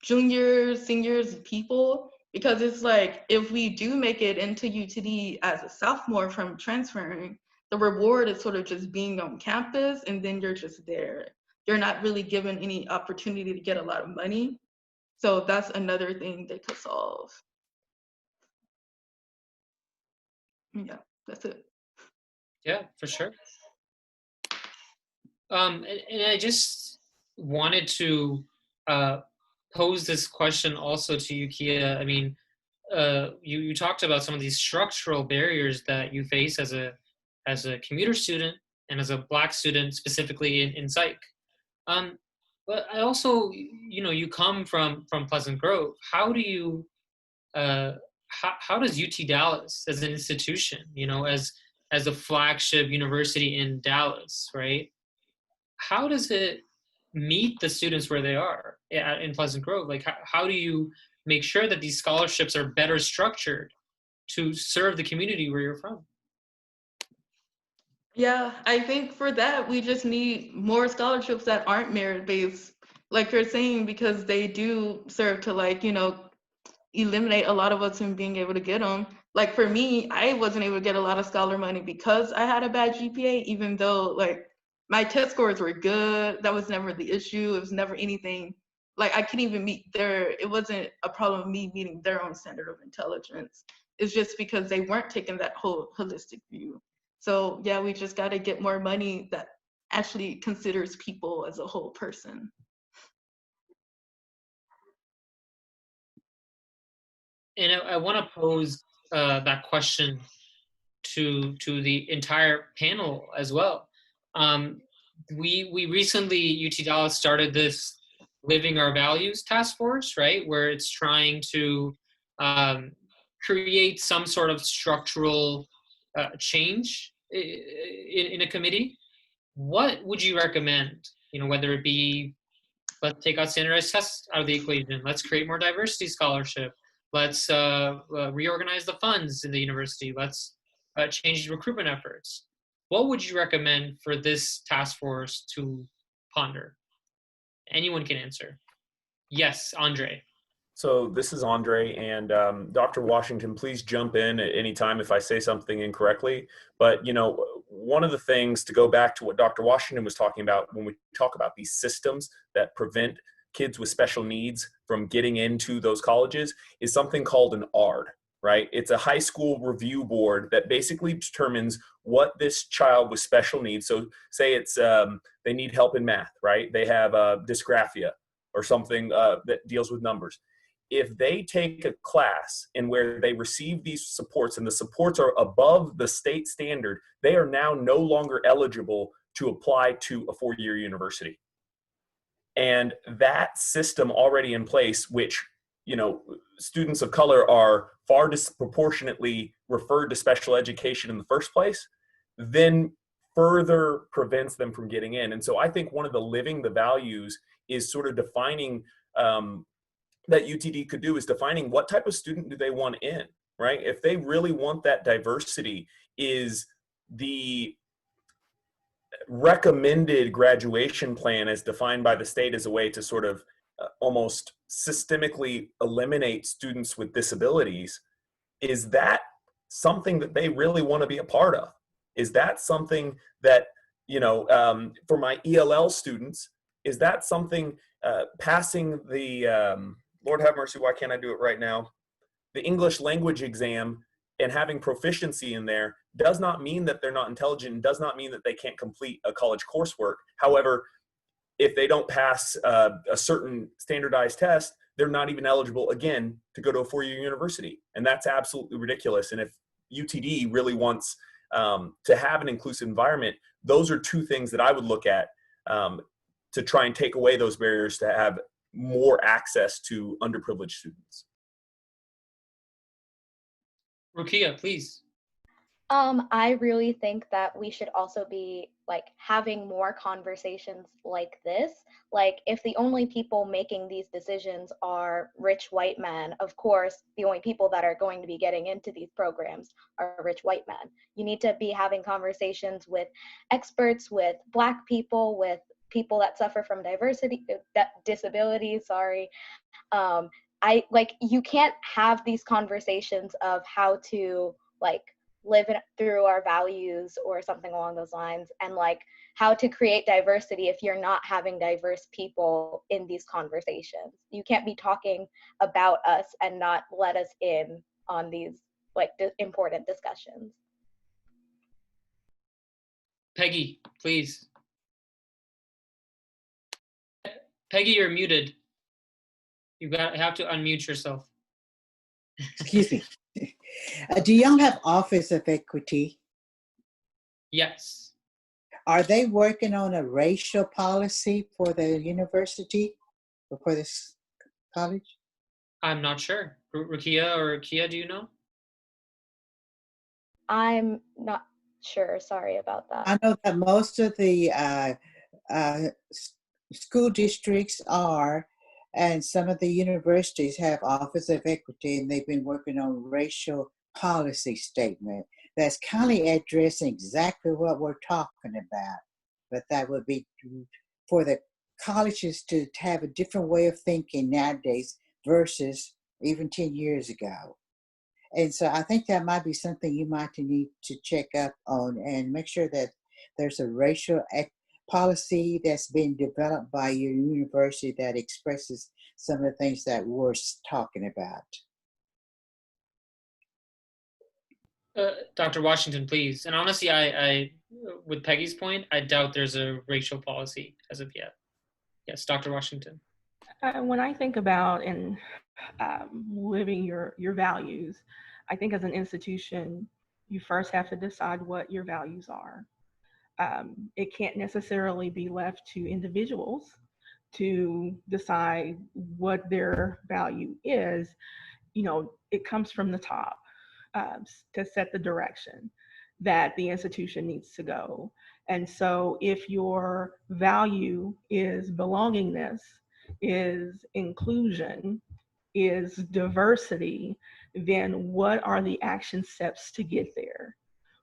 juniors, seniors, people, because it's like if we do make it into UTD as a sophomore from transferring, the reward is sort of just being on campus and then you're just there. You're not really given any opportunity to get a lot of money. So that's another thing they could solve. Yeah, that's it. Yeah, for sure. And I just wanted to pose this question also to you, Kia. I mean, you talked about some of these structural barriers that you face as a commuter student and as a Black student, specifically in psych. But I also, you come from Pleasant Grove. How do you, how does UT Dallas as an institution, as a flagship university in Dallas, right? How does it meet the students where they are in Pleasant Grove? Like, how do you make sure that these scholarships are better structured to serve the community where you're from? Yeah, I think for that, we just need more scholarships that aren't merit-based, like you're saying, because they do serve to like, eliminate a lot of us from being able to get them. Like for me, I wasn't able to get a lot of scholar money because I had a bad GPA, even though like my test scores were good. That was never the issue. It was never anything. Like I couldn't even it wasn't a problem of me meeting their own standard of intelligence. It's just because they weren't taking that whole holistic view. So yeah, we just got to get more money that actually considers people as a whole person. And I want to pose that question to the entire panel as well. We recently, UT Dallas started this Living Our Values task force, right, where it's trying to create some sort of structural change in a committee. What would you recommend? Whether it be, let's take out standardized tests out of the equation, let's create more diversity scholarship, let's reorganize the funds in the university, let's change recruitment efforts. What would you recommend for this task force to ponder? Anyone can answer. Yes, André. So this is André, and Dr. Washington, please jump in at any time if I say something incorrectly. But, one of the things, to go back to what Dr. Washington was talking about when we talk about these systems that prevent kids with special needs from getting into those colleges, is something called an ARD, right? It's a high school review board that basically determines what this child with special needs, so say it's they need help in math, right? They have dysgraphia or something that deals with numbers. if they take a class and where they receive these supports and the supports are above the state standard, they are now no longer eligible to apply to a four-year university. And that system already in place, which, you know, students of color are far disproportionately referred to special education in the first place, then further prevents them from getting in. And so I think one of the living the values is sort of defining that UTD could do is defining what type of student do they want in, right? If they really want that diversity, is the recommended graduation plan as defined by the state as a way to sort of almost systemically eliminate students with disabilities, is that something that they really want to be a part of? Is that something that, you know, for my ELL students, is that something passing the, Lord have mercy, why can't I do it right now? The English language exam and having proficiency in there does not mean that they're not intelligent and does not mean that they can't complete a college coursework. However, if they don't pass a certain standardized test, they're not even eligible, again, to go to a four-year university. And that's absolutely ridiculous. And if UTD really wants to have an inclusive environment, those are two things that I would look at to try and take away those barriers to have more access to underprivileged students. Ruqiya, please. I really think that we should also be like having more conversations like this. Like if the only people making these decisions are rich white men, of course, the only people that are going to be getting into these programs are rich white men. You need to be having conversations with experts, with Black people, with people that suffer from disabilities, sorry. You can't have these conversations of how to like live through our values or something along those lines, and like how to create diversity if you're not having diverse people in these conversations. You can't be talking about us and not let us in on these like important discussions. Peggy, please. Peggy, you're muted. You have to unmute yourself. Excuse me. Do y'all have Office of Equity? Yes. Are they working on a racial policy for the university or for this college? I'm not sure. Ruqiya or Kia, do you know? I'm not sure. Sorry about that. I know that most of the school districts are, and some of the universities have Office of Equity, and they've been working on racial policy statement that's kind of addressing exactly what we're talking about. But that would be for the colleges to have a different way of thinking nowadays versus even 10 years ago. And so I think that might be something you might need to check up on and make sure that there's a racial policy that's been developed by your university that expresses some of the things that we're talking about. Dr. Washington, please. And honestly, I, with Peggy's point, I doubt there's a racial policy as of yet. Yes, Dr. Washington. When I think about and living your values, I think as an institution, you first have to decide what your values are. It can't necessarily be left to individuals to decide what their value is. You know, it comes from the top to set the direction that the institution needs to go. And so if your value is belongingness, is inclusion, is diversity, then what are the action steps to get there?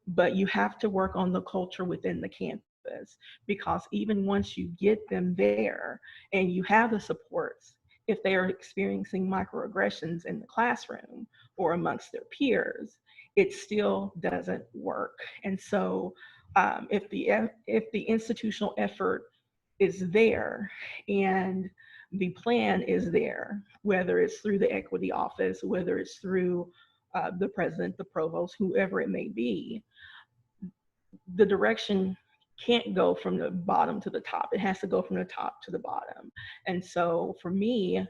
But you have to work on the culture within the campus, because even once you get them there and you have the supports, if they are experiencing microaggressions in the classroom or amongst their peers, it still doesn't work. And so if the institutional effort is there and the plan is there, whether it's through the equity office, whether it's through the president, the provost, whoever it may be, the direction can't go from the bottom to the top. It has to go from the top to the bottom. And so for me,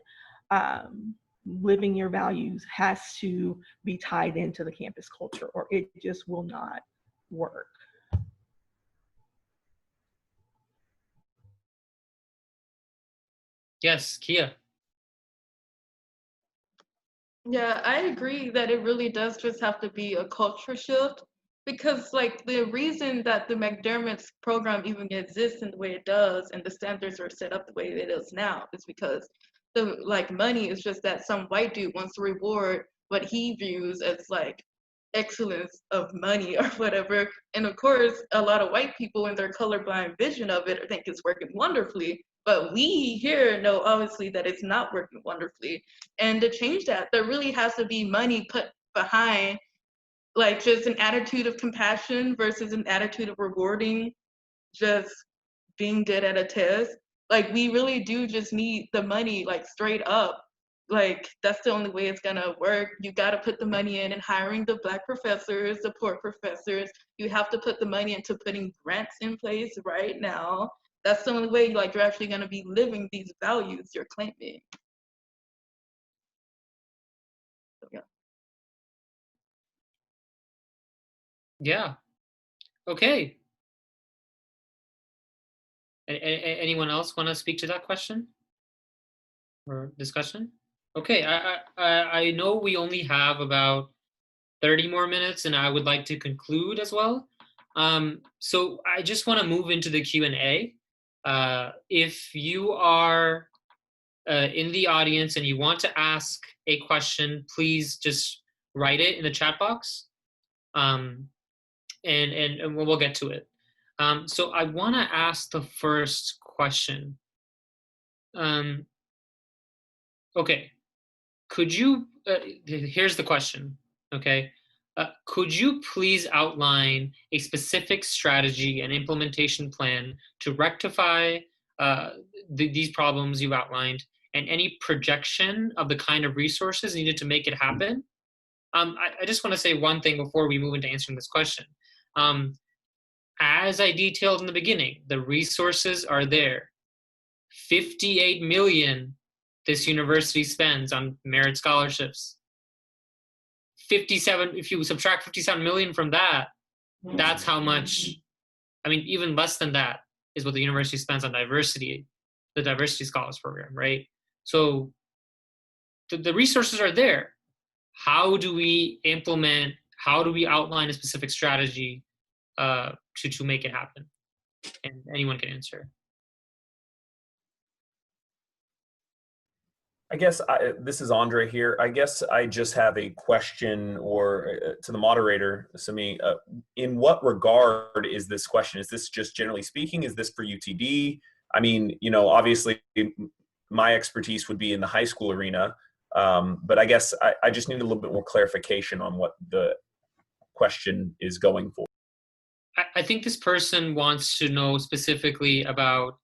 living your values has to be tied into the campus culture, or it just will not work. Yes, Kia. Yeah, I agree that it really does just have to be a culture shift, because like the reason that the McDermott's program even exists in the way it does and the standards are set up the way it is now is because the like money is just that some white dude wants to reward what he views as like excellence of money or whatever. And of course, a lot of white people in their colorblind vision of it think it's working wonderfully. But we here know obviously that it's not working wonderfully. And to change that, there really has to be money put behind like just an attitude of compassion versus an attitude of rewarding just being good at a test. Like we really do just need the money like straight up. Like that's the only way it's gonna work. You gotta put the money in hiring the Black professors, the poor professors. You have to put the money into putting grants in place right now. That's the only way like you're actually gonna be living these values you're claiming. So, yeah. Yeah. Okay. Anyone else want to speak to that question or discussion? Okay, I know we only have about 30 more minutes, and I would like to conclude as well. So I just want to move into the Q&A. If you are in the audience and you want to ask a question, please just write it in the chat box, and we'll get to it. So I want to ask the first question. Okay, could you, here's the question, okay? Could you please outline a specific strategy and implementation plan to rectify these problems you've outlined, and any projection of the kind of resources needed to make it happen? I just want to say one thing before we move into answering this question. As I detailed in the beginning, the resources are there. 58 million this university spends on merit scholarships. 57, if you subtract 57 million from that, that's how much, I mean, even less than that is what the university spends on diversity, the diversity scholars program, right? So the resources are there. How do we implement, how do we outline a specific strategy to make it happen? And anyone can answer. I guess this is Andre here. I guess I just have a question or to the moderator, Samee. In what regard is this question? Is this just generally speaking? Is this for UTD? I mean, you know, obviously my expertise would be in the high school arena, but I guess I just need a little bit more clarification on what the question is going for. I think this person wants to know specifically about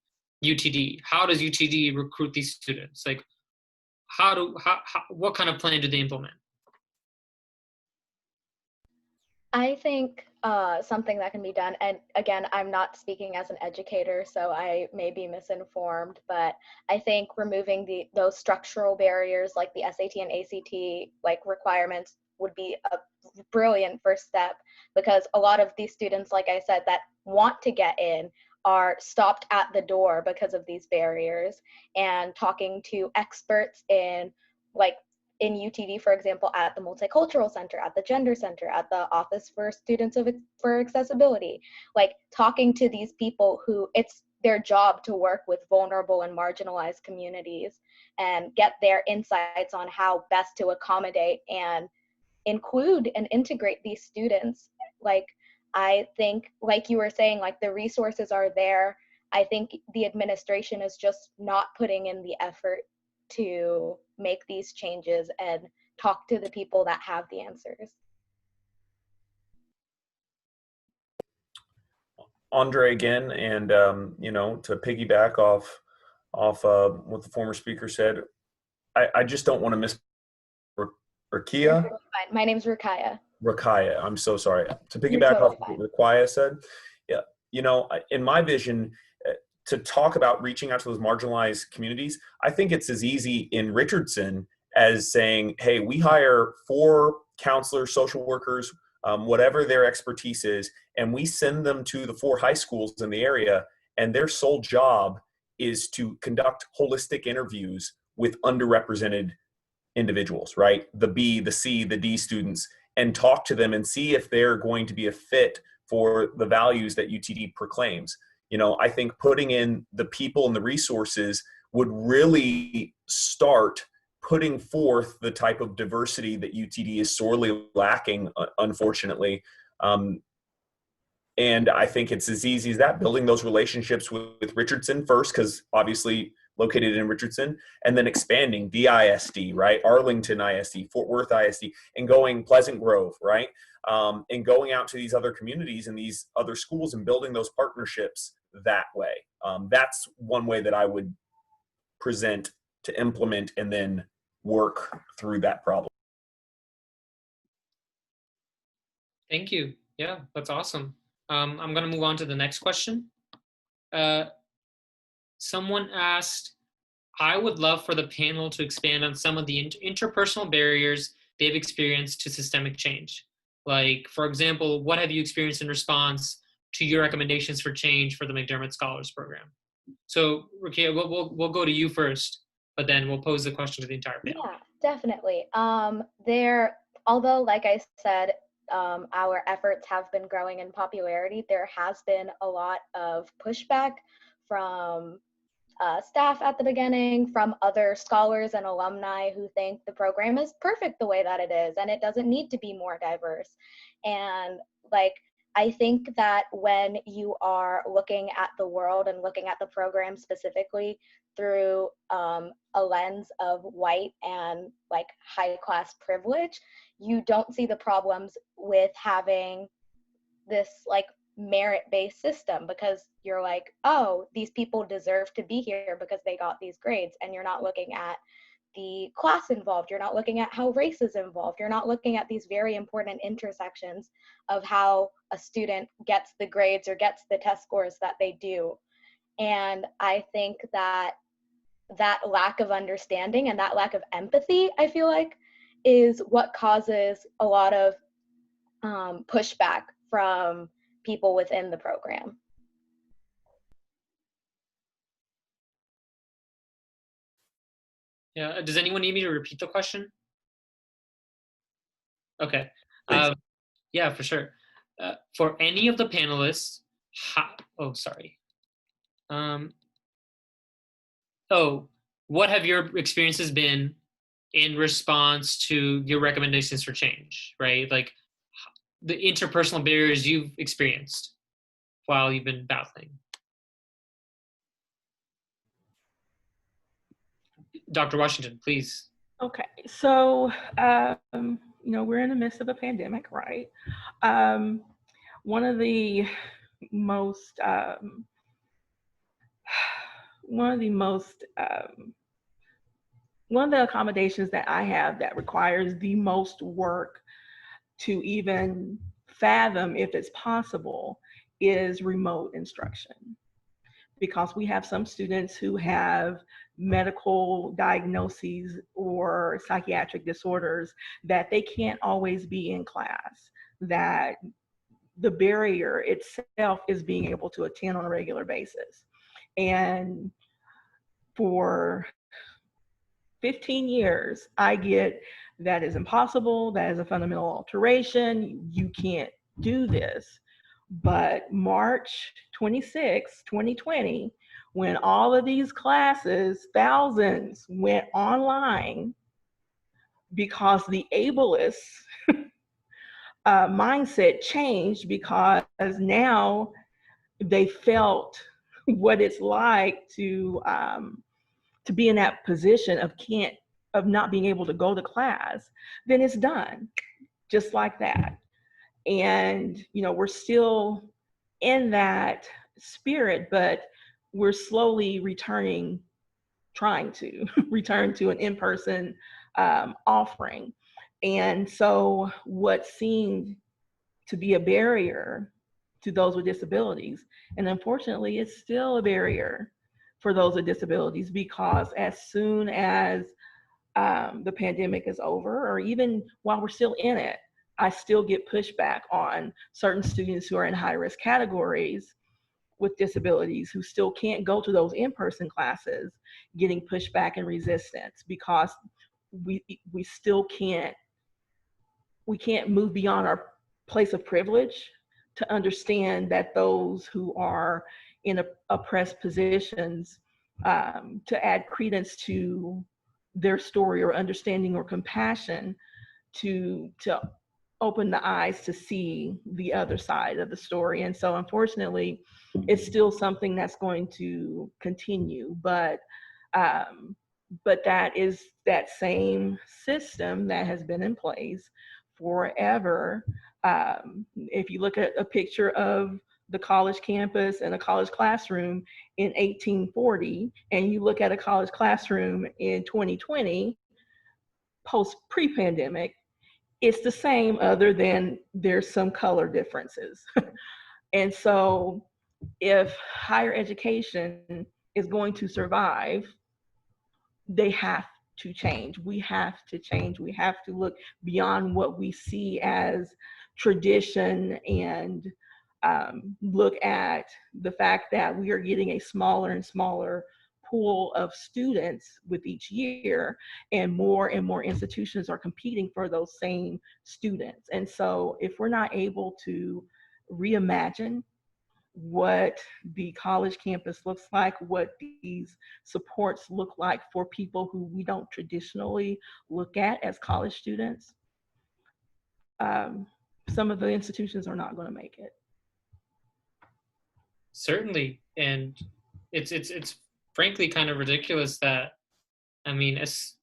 UTD. How does UTD recruit these students? Like, what kind of plan do they implement? I think something that can be done, and again, I'm not speaking as an educator, so I may be misinformed, but I think removing those structural barriers like the SAT and ACT like requirements would be a brilliant first step, because a lot of these students, like I said, that want to get in are stopped at the door because of these barriers. And talking to experts in like in UTD, for example, at the Multicultural Center, at the Gender Center, at the Office for Students for Accessibility, like talking to these people who it's their job to work with vulnerable and marginalized communities and get their insights on how best to accommodate and include and integrate these students. Like, I think, like you were saying, like the resources are there. I think the administration is just not putting in the effort to make these changes and talk to the people that have the answers. Andre again, and you know, to piggyback off what the former speaker said, I just don't want to miss Ruqiya. My name's Ruqiya. Ruqiya, I'm so sorry. To piggyback off what Ruqiya said, yeah, you know, in my vision, to talk about reaching out to those marginalized communities, I think it's as easy in Richardson as saying, hey, we hire 4 counselors, social workers, whatever their expertise is, and we send them to the 4 high schools in the area, and their sole job is to conduct holistic interviews with underrepresented individuals, right? The B, the C, the D students, and talk to them and see if they're going to be a fit for the values that UTD proclaims. You know, I think putting in the people and the resources would really start putting forth the type of diversity that UTD is sorely lacking, unfortunately. And I think it's as easy as that, building those relationships with Richardson first, because obviously located in Richardson, and then expanding DISD, right? Arlington ISD, Fort Worth ISD, and going Pleasant Grove, right? And going out to these other communities and these other schools and building those partnerships that way. That's one way that I would present to implement and then work through that problem. Thank you. Yeah, that's awesome. I'm going to move on to the next question. Someone asked, I would love for the panel to expand on some of the interpersonal barriers they've experienced to systemic change. Like, for example, what have you experienced in response to your recommendations for change for the McDermott Scholars Program? So, Ruqiya, we'll go to you first, but then we'll pose the question to the entire panel. Yeah, definitely. Although, like I said, our efforts have been growing in popularity, there has been a lot of pushback from staff at the beginning, from other scholars and alumni who think the program is perfect the way that it is and it doesn't need to be more diverse. And like, I think that when you are looking at the world and looking at the program specifically through a lens of white and like high class privilege, you don't see the problems with having this like merit-based system, because you're like, oh, these people deserve to be here because they got these grades, and you're not looking at the class involved, you're not looking at how race is involved, you're not looking at these very important intersections of how a student gets the grades or gets the test scores that they do. And I think that that lack of understanding and that lack of empathy, I feel like, is what causes a lot of pushback from people within the program. Yeah, does anyone need me to repeat the question? Okay. Yeah, for sure. For any of the panelists, what have your experiences been in response to your recommendations for change, right? Like the interpersonal barriers you've experienced while you've been battling. Dr. Washington, please. Okay, so, you know, we're in the midst of a pandemic, right? One of the most accommodations that I have that requires the most work to even fathom if it's possible is remote instruction. Because we have some students who have medical diagnoses or psychiatric disorders that they can't always be in class, that the barrier itself is being able to attend on a regular basis. And for 15 years, I get that is impossible, that is a fundamental alteration, you can't do this. But March 26, 2020, when all of these classes, thousands, went online because the ableist mindset changed, because now they felt what it's like to be in that position of not being able to go to class, then it's done, just like that. And, you know, we're still in that spirit, but we're slowly trying to return to an in-person offering. And so what seemed to be a barrier to those with disabilities, and unfortunately, it's still a barrier for those with disabilities, because as soon as the pandemic is over, or even while we're still in it, I still get pushback on certain students who are in high-risk categories with disabilities who still can't go to those in-person classes, getting pushback and resistance because we still can't move beyond our place of privilege to understand that those who are in oppressed positions, to add credence to their story or understanding or compassion, to open the eyes to see the other side of the story. And so unfortunately, it's still something that's going to continue, but that is that same system that has been in place forever. If you look at a picture of the college campus and a college classroom in 1840, and you look at a college classroom in 2020, pre-pandemic, it's the same, other than there's some color differences. And so if higher education is going to survive, they have to change. We have to change. We have to look beyond what we see as tradition and look at the fact that we are getting a smaller and smaller pool of students with each year, and more institutions are competing for those same students. And so if we're not able to reimagine what the college campus looks like, what these supports look like for people who we don't traditionally look at as college students, some of the institutions are not going to make it. Certainly, and it's frankly kind of ridiculous that, I mean, as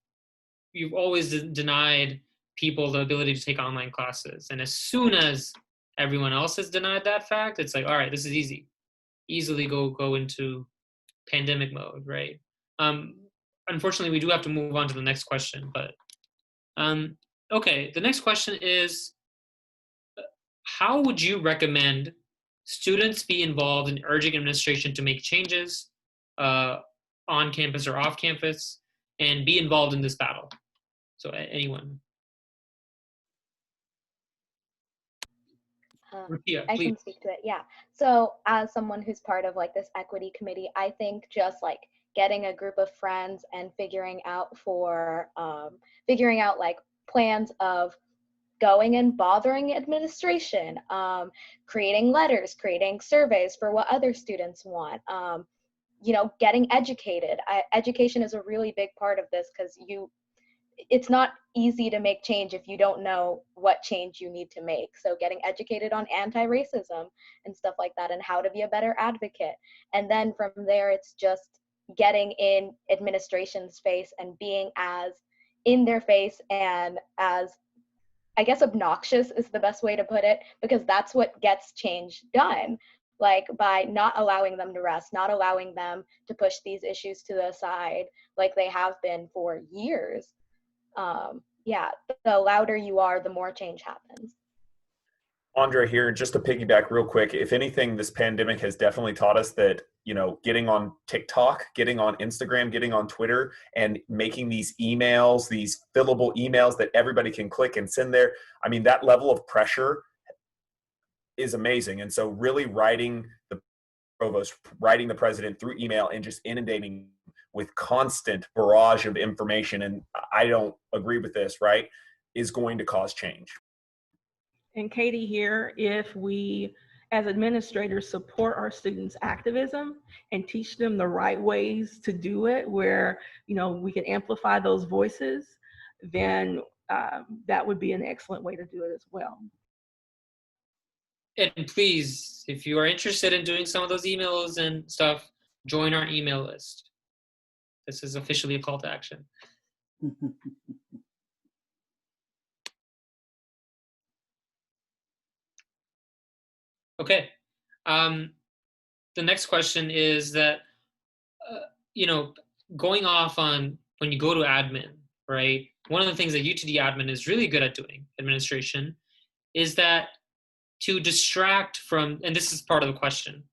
you've always denied people the ability to take online classes, and as soon as everyone else has denied that fact, it's like, all right, this is easily go into pandemic mode, right? Unfortunately, we do have to move on to the next question, but okay, the next question is, how would you recommend students be involved in urging administration to make changes on campus or off campus and be involved in this battle? So anyone. Ruqiya, I please. can speak to it, yeah. So as someone who's part of like this equity committee, I think just like getting a group of friends and figuring out like plans of going and bothering administration, creating letters, creating surveys for what other students want, getting educated. Education is a really big part of this, because it's not easy to make change if you don't know what change you need to make. So getting educated on anti-racism and stuff like that, and how to be a better advocate. And then from there, it's just getting in administration's face and being as in their face and as, I guess, obnoxious is the best way to put it, because that's what gets change done. Like by not allowing them to rest, not allowing them to push these issues to the side like they have been for years. The louder you are, the more change happens. André here, just to piggyback real quick, if anything, this pandemic has definitely taught us that, getting on TikTok, getting on Instagram, getting on Twitter, and making these emails, these fillable emails that everybody can click and send there, I mean, that level of pressure is amazing. And so really writing the provost, writing the president through email, and just inundating with constant barrage of information, and I don't agree with this, right, is going to cause change. And Katy here, if we as administrators support our students' activism and teach them the right ways to do it, where we can amplify those voices, then that would be an excellent way to do it as well. And please, if you are interested in doing some of those emails and stuff, join our email list. This is officially a call to action. Okay. The next question is that, going off on when you go to admin, right? One of the things that UTD admin is really good at doing, administration, is that to distract from, and this is part of the question,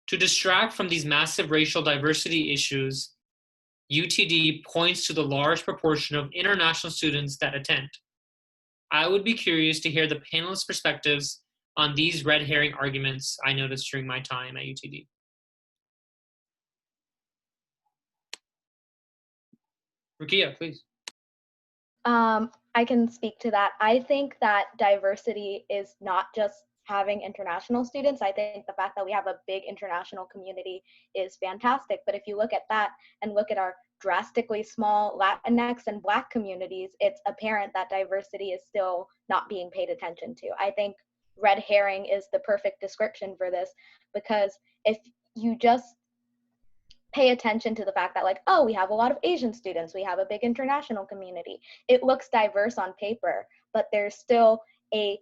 to distract from these massive racial diversity issues UTD points to the large proportion of international students that attend. I would be curious to hear the panelists' perspectives on these red herring arguments I noticed during my time at UTD. Ruqiya, please. I can speak to that. I think that diversity is not just having international students. I think the fact that we have a big international community is fantastic. But if you look at that and look at our drastically small Latinx and Black communities, it's apparent that diversity is still not being paid attention to. I think red herring is the perfect description for this, because if you just pay attention to the fact that, like, oh, we have a lot of Asian students, we have a big international community, it looks diverse on paper, but there's still a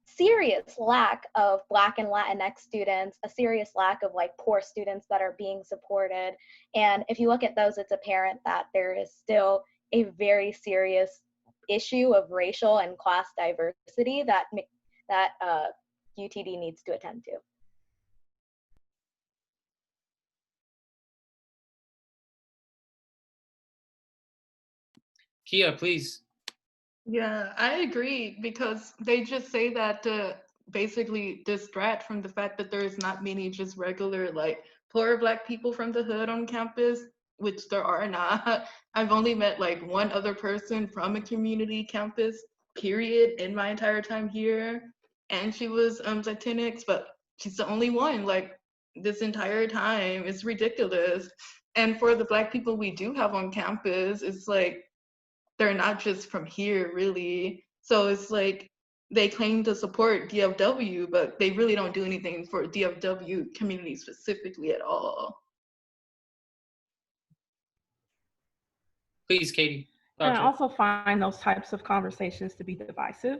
serious lack of Black and Latinx students, a serious lack of like poor students that are being supported. And if you look at those, it's apparent that there is still a very serious issue of racial and class diversity that UTD needs to attend to. Kia, please. Yeah, I agree, because they just say that to basically distract from the fact that there's not many just regular like poor Black people from the hood on campus, which there are not. I've only met like one other person from a community campus, period, in my entire time here, and she was Latinx, but she's the only one like this entire time. It's ridiculous. And for the Black people we do have on campus, it's like they're not just from here, really. So it's like they claim to support DFW, but they really don't do anything for DFW community specifically at all. Please, Katie. And I also find those types of conversations to be divisive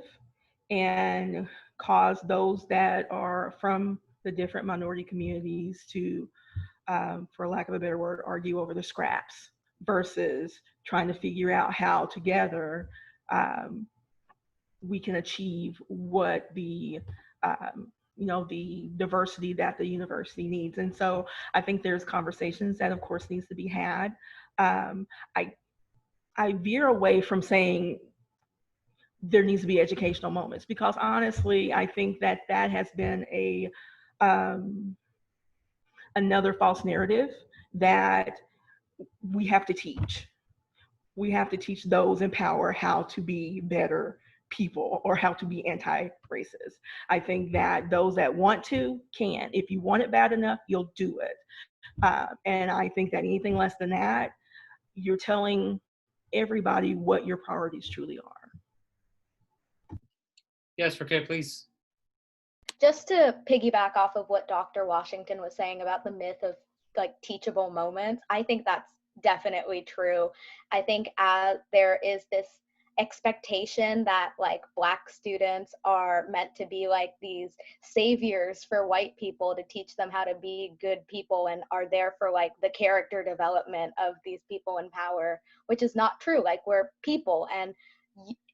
and cause those that are from the different minority communities to, for lack of a better word, argue over the scraps versus trying to figure out how together we can achieve what the the diversity that the university needs. And so I think there's conversations that of course needs to be had. I veer away from saying there needs to be educational moments, because honestly, I think that that has been a another false narrative that we have to teach. We have to teach those in power how to be better people or how to be anti-racist. I think that those that want to can. If you want it bad enough, you'll do it. And I think that anything less than that, you're telling everybody what your priorities truly are. Yes, Ruqiya, please. Just to piggyback off of what Dr. Washington was saying about the myth of like teachable moments, I think that's definitely true. I think there is this expectation that like Black students are meant to be like these saviors for white people to teach them how to be good people and are there for like the character development of these people in power, which is not true. Like, we're people, and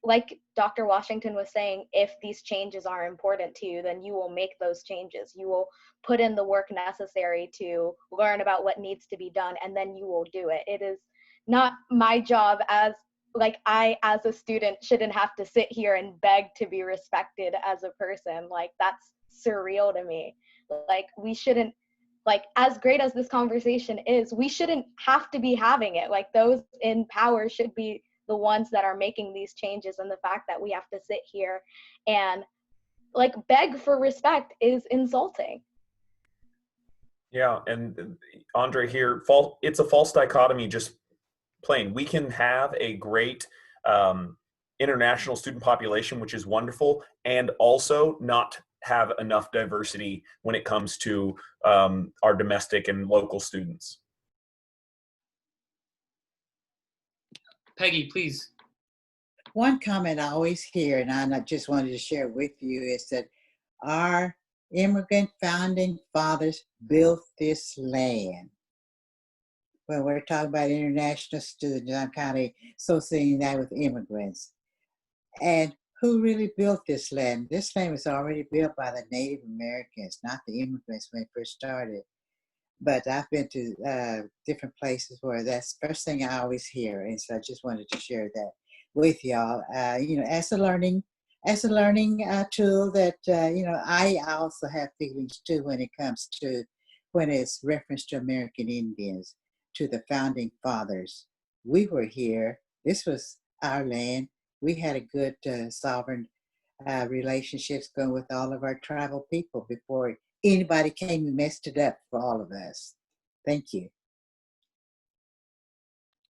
like Dr. Washington was saying, if these changes are important to you, then you will make those changes. You will put in the work necessary to learn about what needs to be done, and then you will do it. It is not my job as a student shouldn't have to sit here and beg to be respected as a person. Like, that's surreal to me. Like, we shouldn't, like, as great as this conversation is, we shouldn't have to be having it. Like, those in power should be the ones that are making these changes, and the fact that we have to sit here and like beg for respect is insulting. Yeah, and André here, it's a false dichotomy, just plain. We can have a great international student population, which is wonderful, and also not have enough diversity when it comes to our domestic and local students. Peggy, please. One comment I always hear, and I just wanted to share with you, is that our immigrant founding fathers built this land. When we're talking about international students, I'm kind of associating that with immigrants. And who really built this land? This land was already built by the Native Americans, not the immigrants when it first started. but I've been to different places where that's the first thing I always hear. And so I just wanted to share that with y'all. You know, as a learning tool that, you know, I also have feelings too when it comes to, when it's reference to American Indians, to the founding fathers. We were here. This was our land. We had a good sovereign relationships going with all of our tribal people before anybody came and messed it up for all of us. Thank you.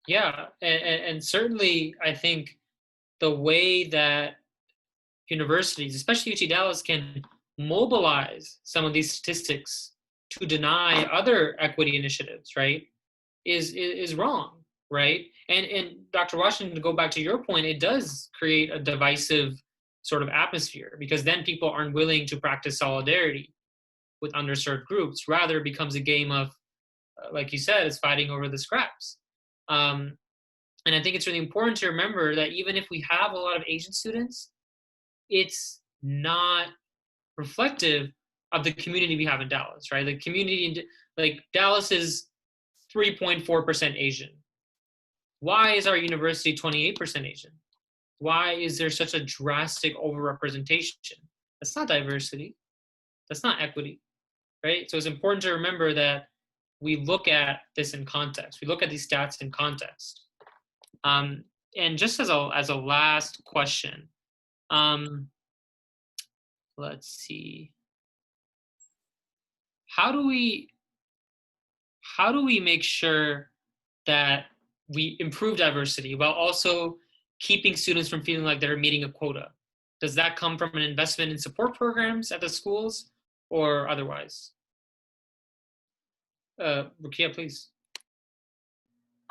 Yeah, and certainly I think the way that universities, especially UT Dallas, can mobilize some of these statistics to deny other equity initiatives, right, is wrong, right? And Dr. Washington, to go back to your point, it does create a divisive sort of atmosphere, because then people aren't willing to practice solidarity with underserved groups. Rather, it becomes a game of, like you said, it's fighting over the scraps. And I think it's really important to remember that even if we have a lot of Asian students, it's not reflective of the community we have in Dallas, right? The community, like Dallas is 3.4% Asian. Why is our university 28% Asian? Why is there such a drastic overrepresentation? That's not diversity. That's not equity, right? So it's important to remember that we look at this in context. We look at these stats in context. And just as a last question, let's see. How do we make sure that we improve diversity while also keeping students from feeling like they're meeting a quota? Does that come from an investment in support programs at the schools or otherwise? Ruqiya, please.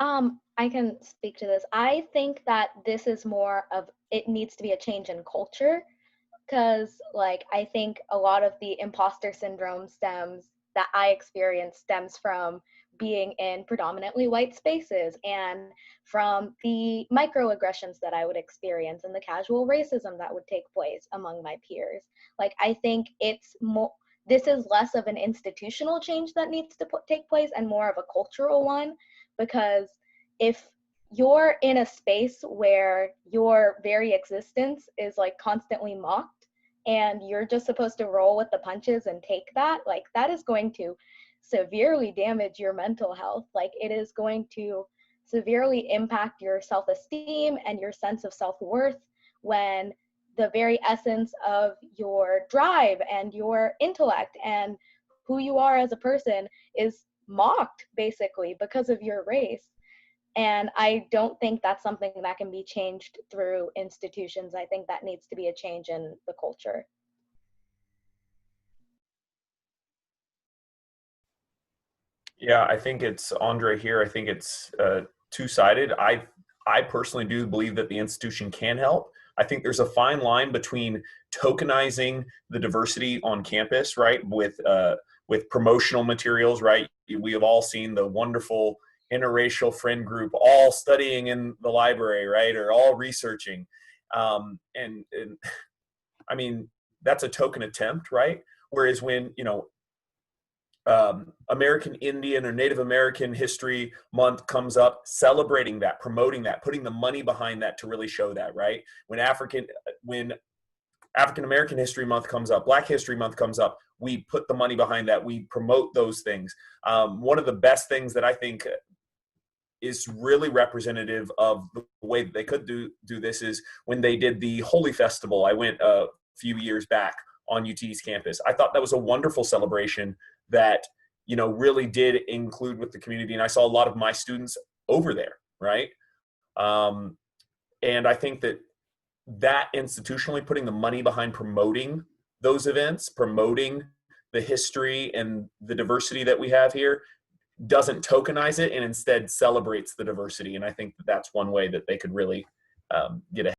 I can speak to this. I think that this is more of, it needs to be a change in culture, because like I think a lot of the imposter syndrome that I experience stems from being in predominantly white spaces, and from the microaggressions that I would experience and the casual racism that would take place among my peers. Like I think it's more, this is less of an institutional change that needs to take place and more of a cultural one, because if you're in a space where your very existence is like constantly mocked and you're just supposed to roll with the punches and take that, like that is going to severely damage your mental health. Like it is going to severely impact your self-esteem and your sense of self-worth, when the very essence of your drive and your intellect and who you are as a person is mocked basically because of your race. And I don't think that's something that can be changed through institutions. I think that needs to be a change in the culture. Yeah, I think it's André here. I think it's two-sided. I personally do believe that the institution can help. I think there's a fine line between tokenizing the diversity on campus, right, with promotional materials, right? We have all seen the wonderful interracial friend group all studying in the library, right, or all researching. And I mean, that's a token attempt, right? Whereas when, you know, American Indian or Native American History Month comes up, celebrating that, promoting that, putting the money behind that to really show that, right? When African American History Month comes up, Black History Month comes up, we put the money behind that, we promote those things. One of the best things that I think is really representative of the way that they could do this is when they did the Holy Festival. I went a few years back on UT's campus. I thought that was a wonderful celebration that, you know, really did include with the community. And I saw a lot of my students over there, right? And I think that institutionally putting the money behind promoting those events, promoting the history and the diversity that we have here, doesn't tokenize it and instead celebrates the diversity. And I think that that's one way that they could really get ahead.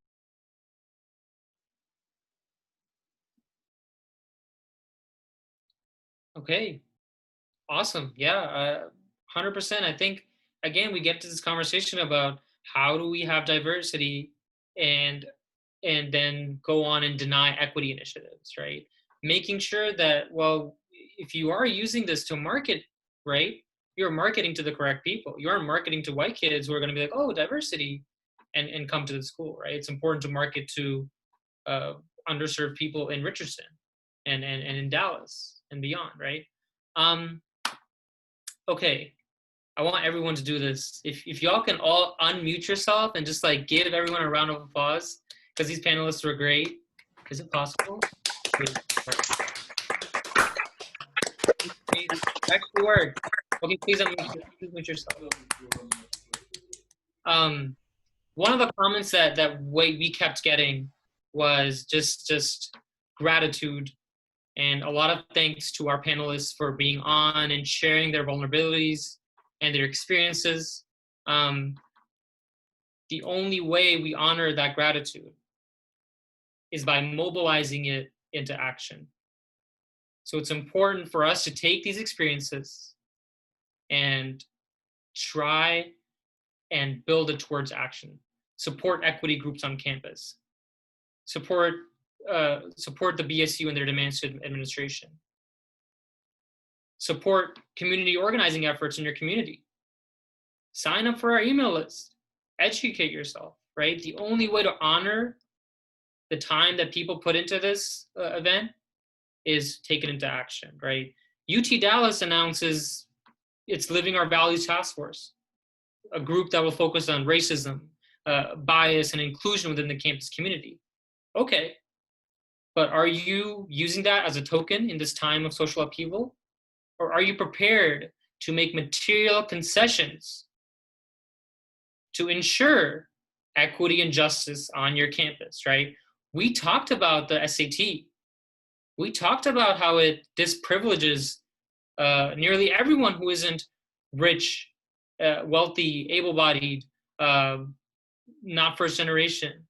Okay, awesome. Yeah, 100%. I think, again, we get to this conversation about how do we have diversity and then go on and deny equity initiatives, right? Making sure that, well, if you are using this to market right? You're marketing to the correct people. You aren't marketing to white kids who are going to be like, oh, diversity, and come to the school, right? It's important to market to underserved people in Richardson and in Dallas and beyond, right? Okay, I want everyone to do this. If y'all can all unmute yourself and just like give everyone a round of applause because these panelists were great. Is it possible? Actually work. Okay, please unmute yourself. One of the comments that we kept getting was just gratitude, and a lot of thanks to our panelists for being on and sharing their vulnerabilities and their experiences. The only way we honor that gratitude is by mobilizing it into action. So it's important for us to take these experiences and try and build it towards action. Support equity groups on campus. Support the BSU and their demands to administration. Support community organizing efforts in your community. Sign up for our email list. Educate yourself, right? The only way to honor the time that people put into this event is take it into action, right? UT Dallas announces its Living Our Values Task Force, a group that will focus on racism, bias, and inclusion within the campus community. Okay, but are you using that as a token in this time of social upheaval? Or are you prepared to make material concessions to ensure equity and justice on your campus, right? We talked about the SAT. We talked about how it disprivileges nearly everyone who isn't rich, wealthy, able-bodied, not first generation.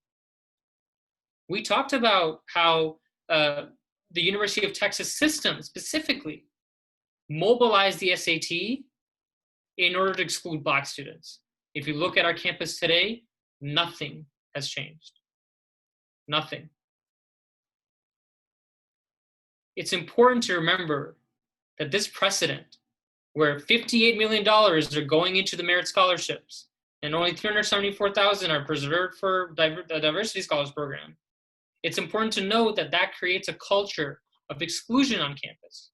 We talked about how the University of Texas system specifically mobilized the SAT in order to exclude Black students. If you look at our campus today, nothing has changed. Nothing. It's important to remember that this precedent, where $58 million are going into the merit scholarships and only $374,000 are preserved for the Diversity Scholars Program, it's important to note that that creates a culture of exclusion on campus.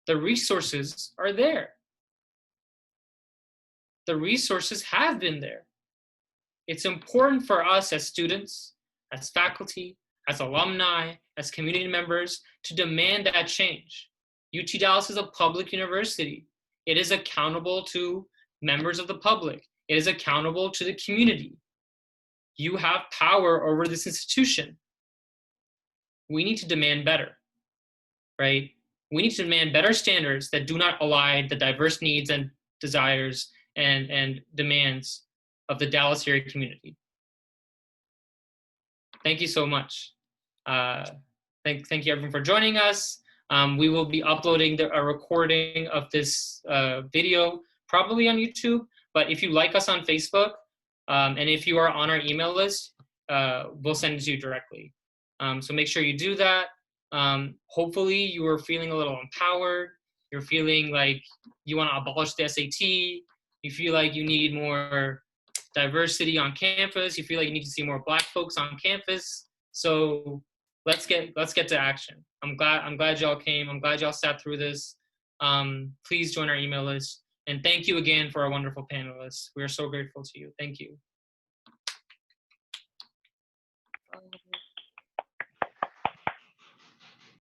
The resources are there. The resources have been there. It's important for us as students, as faculty, as alumni, as community members to demand that change. UT Dallas is a public university. It is accountable to members of the public. It is accountable to the community. You have power over this institution. We need to demand better, right? We need to demand better standards that do not elide the diverse needs and desires and demands of the Dallas area community. Thank you so much. Thank you everyone for joining us. We will be uploading a recording of this video probably on YouTube, but if you like us on Facebook, and if you are on our email list, we'll send it to you directly. So make sure you do that. Hopefully you are feeling a little empowered. You're feeling like you want to abolish the SAT. You feel like you need more diversity on campus. You feel like you need to see more Black folks on campus. So let's get to action. I'm glad y'all came. I'm glad y'all sat through this. Please join our email list. And thank you again for our wonderful panelists. We are so grateful to you. Thank you.